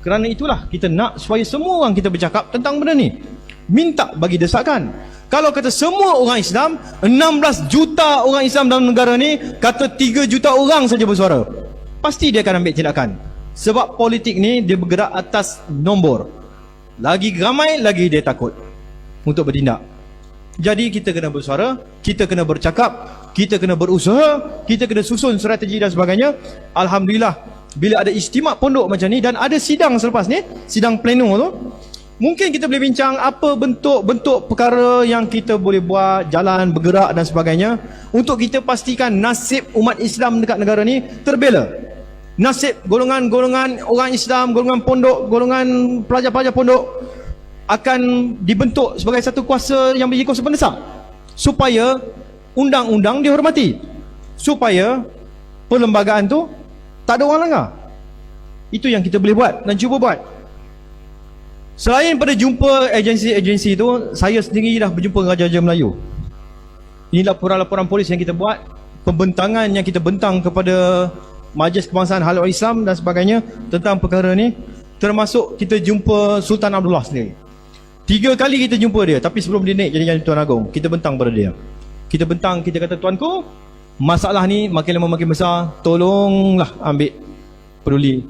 Kerana itulah kita nak supaya semua orang kita bercakap tentang benda ni. Minta bagi desakan. Kalau kata semua orang Islam, 16 juta orang Islam dalam negara ni, kata 3 juta orang saja bersuara, pasti dia akan ambil tindakan. Sebab politik ni dia bergerak atas nombor. Lagi ramai, lagi dia takut untuk bertindak. Jadi kita kena bersuara, kita kena bercakap, kita kena berusaha, kita kena susun strategi dan sebagainya. Alhamdulillah, bila ada istimak pondok macam ni dan ada sidang selepas ni, sidang pleno tu, mungkin kita boleh bincang apa bentuk-bentuk perkara yang kita boleh buat, jalan, bergerak dan sebagainya, untuk kita pastikan nasib umat Islam dekat negara ni terbela. Nasib golongan-golongan orang Islam, golongan pondok, golongan pelajar-pelajar pondok akan dibentuk sebagai satu kuasa yang menjadi kuasa pendesak, supaya undang-undang dihormati, supaya perlembagaan tu tak ada orang langgar. Itu yang kita boleh buat dan cuba buat. Selain pada jumpa agensi-agensi tu, saya sendiri dah berjumpa dengan Raja-Raja Melayu. Ini laporan-laporan polis yang kita buat, pembentangan yang kita bentang kepada Majlis Kebangsaan Halal Islam dan sebagainya tentang perkara ni. Termasuk kita jumpa Sultan Abdullah sendiri. 3 kali kita jumpa dia, tapi sebelum dia naik jadi Tuan Agong, kita bentang pada dia. Kita bentang, kita kata, tuanku, masalah ni makin lama makin besar, tolonglah ambil peduli.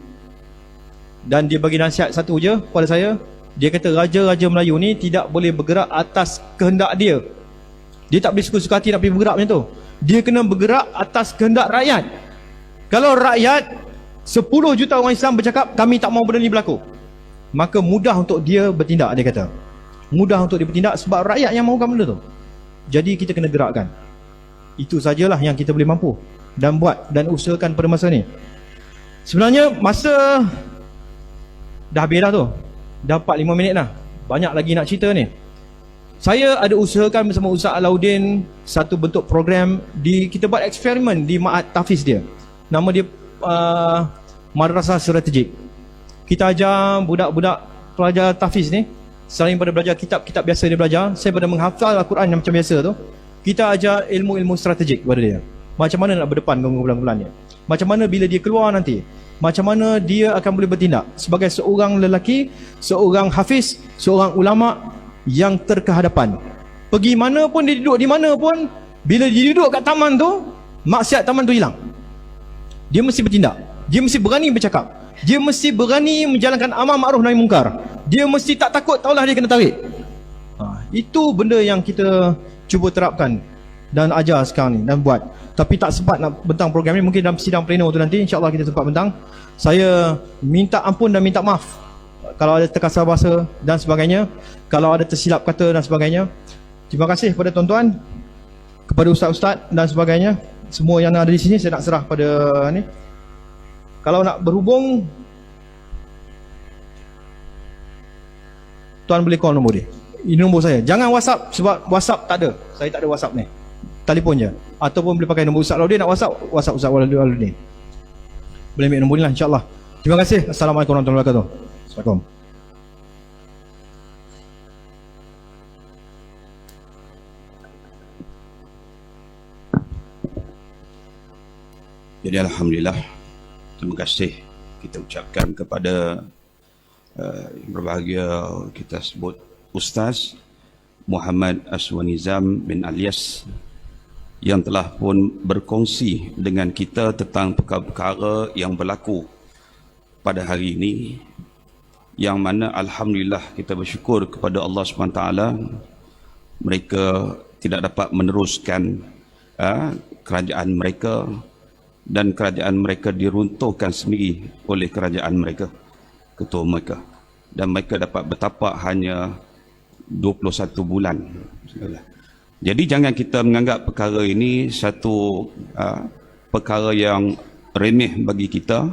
Dan dia bagi nasihat satu je pada saya. Dia kata Raja-Raja Melayu ni tidak boleh bergerak atas kehendak dia. Dia tak boleh suka-suka hati nak pergi bergerak macam tu. Dia kena bergerak atas kehendak rakyat. Kalau rakyat 10 juta orang Islam bercakap kami tak mahu benda ni berlaku, maka mudah untuk dia bertindak. Dia kata mudah untuk dia bertindak sebab rakyat yang mahukan benda tu. Jadi kita kena gerakkan. Itu sajalah yang kita boleh mampu dan buat dan usahakan pada masa ni. Sebenarnya masa dah habis dah tu, dah 4-5 minit dah. Banyak lagi nak cerita ni. Saya ada usahakan bersama Ustaz Alauddin satu bentuk program kita buat eksperimen di Ma'had Tahfiz dia. Nama dia Madrasah Strategik. Kita ajar budak-budak pelajar tahfiz ni, selain pada belajar kitab-kitab biasa dia belajar, saya pada menghafal Al-Quran yang macam biasa tu, kita ajar ilmu-ilmu strategik kepada dia. Macam mana nak berdepan dengan kumpulan-kumpulan dia, macam mana bila dia keluar nanti, macam mana dia akan boleh bertindak sebagai seorang lelaki, seorang hafiz, seorang ulama yang terkehadapan. Pergi mana pun, dia duduk di mana pun, bila dia duduk kat taman tu, maksiat taman tu hilang. Dia mesti bertindak. Dia mesti berani bercakap. Dia mesti berani menjalankan amar ma'ruf nahi mungkar. Dia mesti tak takut taulah dia kena tarik. Itu benda yang kita cuba terapkan dan ajar sekarang ni dan buat. Tapi tak sempat nak bentang program ni. Mungkin dalam sidang pleno tu nanti insya-Allah kita sempat bentang. Saya minta ampun dan minta maaf kalau ada terkasar bahasa dan sebagainya, kalau ada tersilap kata dan sebagainya. Terima kasih kepada tuan-tuan, kepada ustaz-ustaz dan sebagainya. Semua yang ada di sini saya nak serah pada ni. Kalau nak berhubung, tuan boleh call nombor dia. Ini nombor saya. Jangan WhatsApp sebab WhatsApp tak ada. Saya tak ada WhatsApp ni. Telefon je. Ataupun boleh pakai nombor Ustaz. Kalau dia nak WhatsApp, WhatsApp Ustaz Waluddin. Boleh ambil nombor ni lah, insya-Allah. Terima kasih. Assalamualaikum warahmatullahi wabarakatuh. Assalamualaikum. Jadi alhamdulillah, terima kasih kita ucapkan kepada yang berbahagia kita sebut Ustaz Muhammad Aswanizam bin Alias yang telah pun berkongsi dengan kita tentang perkara-perkara yang berlaku pada hari ini, yang mana alhamdulillah kita bersyukur kepada Allah SWT, mereka tidak dapat meneruskan kerajaan mereka, dan kerajaan mereka diruntuhkan sendiri oleh kerajaan mereka, ketua mereka, dan mereka dapat bertapak hanya 21 bulan. Jadi jangan kita menganggap perkara ini satu perkara yang remeh bagi kita,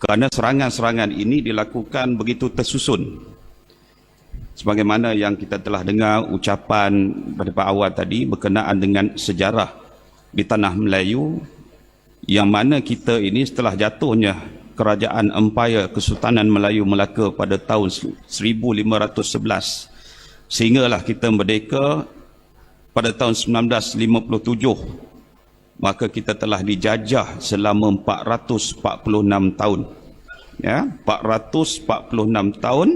kerana serangan-serangan ini dilakukan begitu tersusun. Sebagaimana yang kita telah dengar ucapan pada awal tadi berkenaan dengan sejarah di tanah Melayu, yang mana kita ini setelah jatuhnya kerajaan Empayar Kesultanan Melayu Melaka pada tahun 1511, sehinggalah kita merdeka pada tahun 1957, maka kita telah dijajah selama 446 tahun. Ya, 446 tahun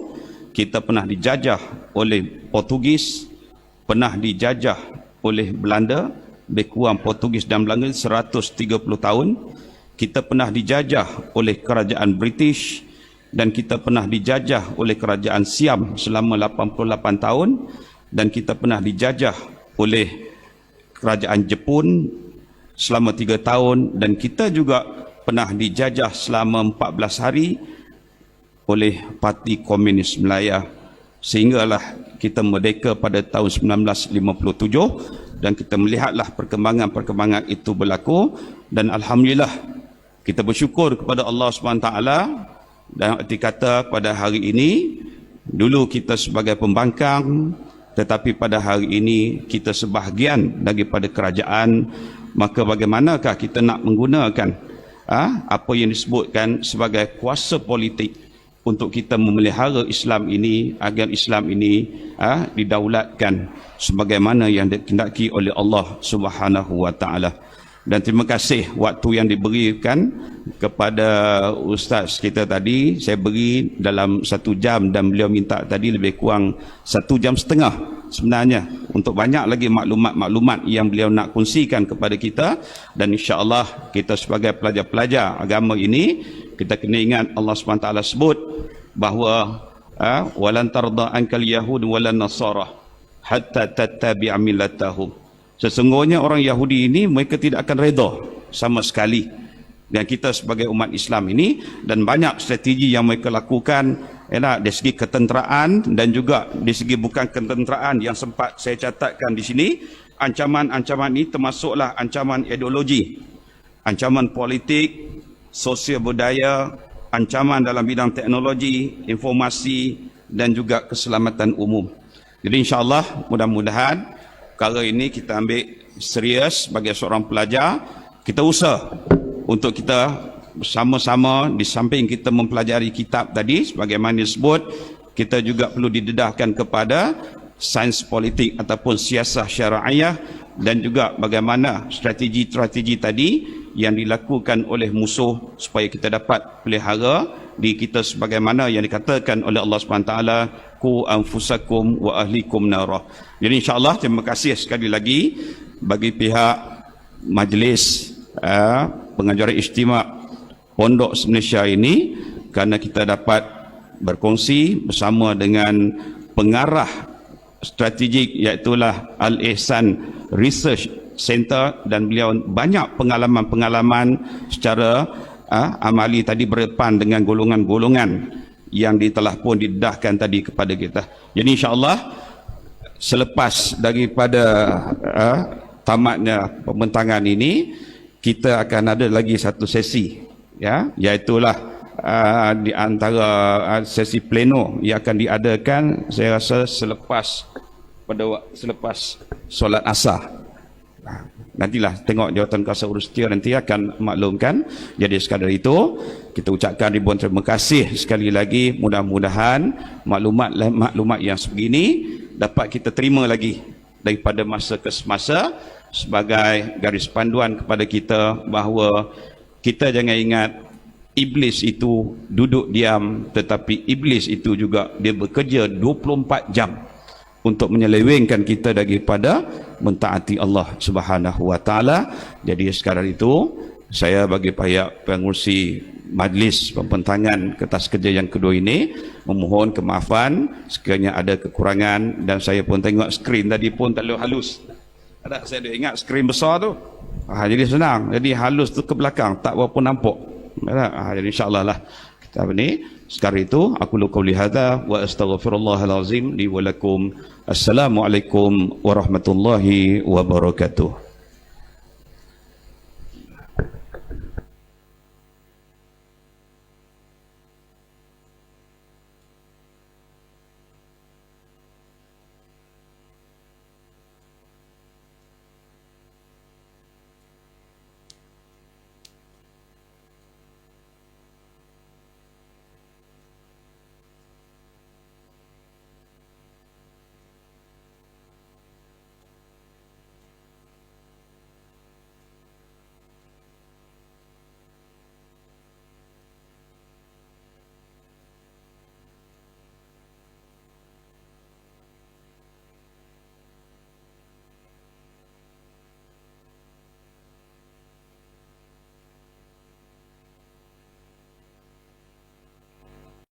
kita pernah dijajah oleh Portugis, pernah dijajah oleh Belanda, lebih kurang Portugis dan Belanda 130 tahun. Kita pernah dijajah oleh kerajaan British, dan kita pernah dijajah oleh kerajaan Siam selama 88 tahun, dan kita pernah dijajah oleh kerajaan Jepun selama 3 tahun, dan kita juga pernah dijajah selama 14 hari oleh Parti Komunis Melaya, sehinggalah kita merdeka pada tahun 1957. Dan kita melihatlah perkembangan-perkembangan itu berlaku, dan alhamdulillah kita bersyukur kepada Allah SWT. Dan arti kata pada hari ini, dulu kita sebagai pembangkang, tetapi pada hari ini kita sebahagian daripada kerajaan. Maka bagaimanakah kita nak menggunakan apa yang disebutkan sebagai kuasa politik untuk kita memelihara Islam ini, agar Islam ini didaulatkan sebagaimana yang dikehendaki oleh Allah Subhanahu wa taala. Dan terima kasih waktu yang diberikan kepada ustaz kita tadi. Saya beri dalam 1 jam, dan beliau minta tadi lebih kurang 1 jam setengah sebenarnya, untuk banyak lagi maklumat-maklumat yang beliau nak kongsikan kepada kita. Dan insya-Allah kita sebagai pelajar-pelajar agama ini, kita kena ingat Allah SWT sebut bahawa walan tarda ankal yahud walan nasara hatta tattabi'a millatahum. Sesungguhnya orang Yahudi ini mereka tidak akan redha sama sekali. Dan kita sebagai umat Islam ini, dan banyak strategi yang mereka lakukan dari segi ketenteraan, dan juga di segi bukan ketenteraan yang sempat saya catatkan di sini. Ancaman-ancaman ini termasuklah ancaman ideologi, ancaman politik, sosial budaya, ancaman dalam bidang teknologi, informasi, dan juga keselamatan umum. Jadi insya-Allah mudah-mudahan perkara ini kita ambil serius sebagai seorang pelajar. Kita usaha untuk kita bersama-sama, di samping kita mempelajari kitab tadi sebagaimana disebut, kita juga perlu didedahkan kepada sains politik ataupun siasah syara'iyah, dan juga bagaimana strategi-strategi tadi yang dilakukan oleh musuh supaya kita dapat pelihara di kita sebagaimana yang dikatakan oleh Allah SWT, ku anfusakum wa ahlikum narah. Jadi insya-Allah terima kasih sekali lagi bagi pihak majlis pengajaran istimewa Pondok Malaysia ini, kerana kita dapat berkongsi bersama dengan pengarah strategik, iaitulah Al-Ihsan Research Center, dan beliau banyak pengalaman-pengalaman secara amali tadi berdepan dengan golongan-golongan yang telah pun didedahkan tadi kepada kita. Jadi insya-Allah selepas daripada tamatnya pembentangan ini, kita akan ada lagi satu sesi, ya, iaitulah di antara sesi pleno yang akan diadakan, saya rasa selepas solat asar. Nantilah tengok jawatan kuasa urustia nanti akan maklumkan. Jadi sekadar itu kita ucapkan ribuan terima kasih sekali lagi. Mudah-mudahan maklumat yang sebegini dapat kita terima lagi daripada masa ke semasa sebagai garis panduan kepada kita bahawa kita jangan ingat iblis itu duduk diam, tetapi iblis itu juga dia bekerja 24 jam untuk menyelewengkan kita daripada mentaati Allah Subhanahu wa taala. Jadi sekarang itu saya bagi pihak pengurusi majlis pembentangan kertas kerja yang kedua ini memohon kemaafan sekiranya ada kekurangan, dan saya pun tengok skrin tadi pun tak lalu halus. Ada saya ingat skrin besar tu. Jadi senang. Jadi halus tu ke belakang tak berapa nampak. Jadi insya-Allah lah kita ni. Sekarang itu aku qauli hadza wa astaghfirullahal azim li wa lakum. Assalamualaikum warahmatullahi wabarakatuh.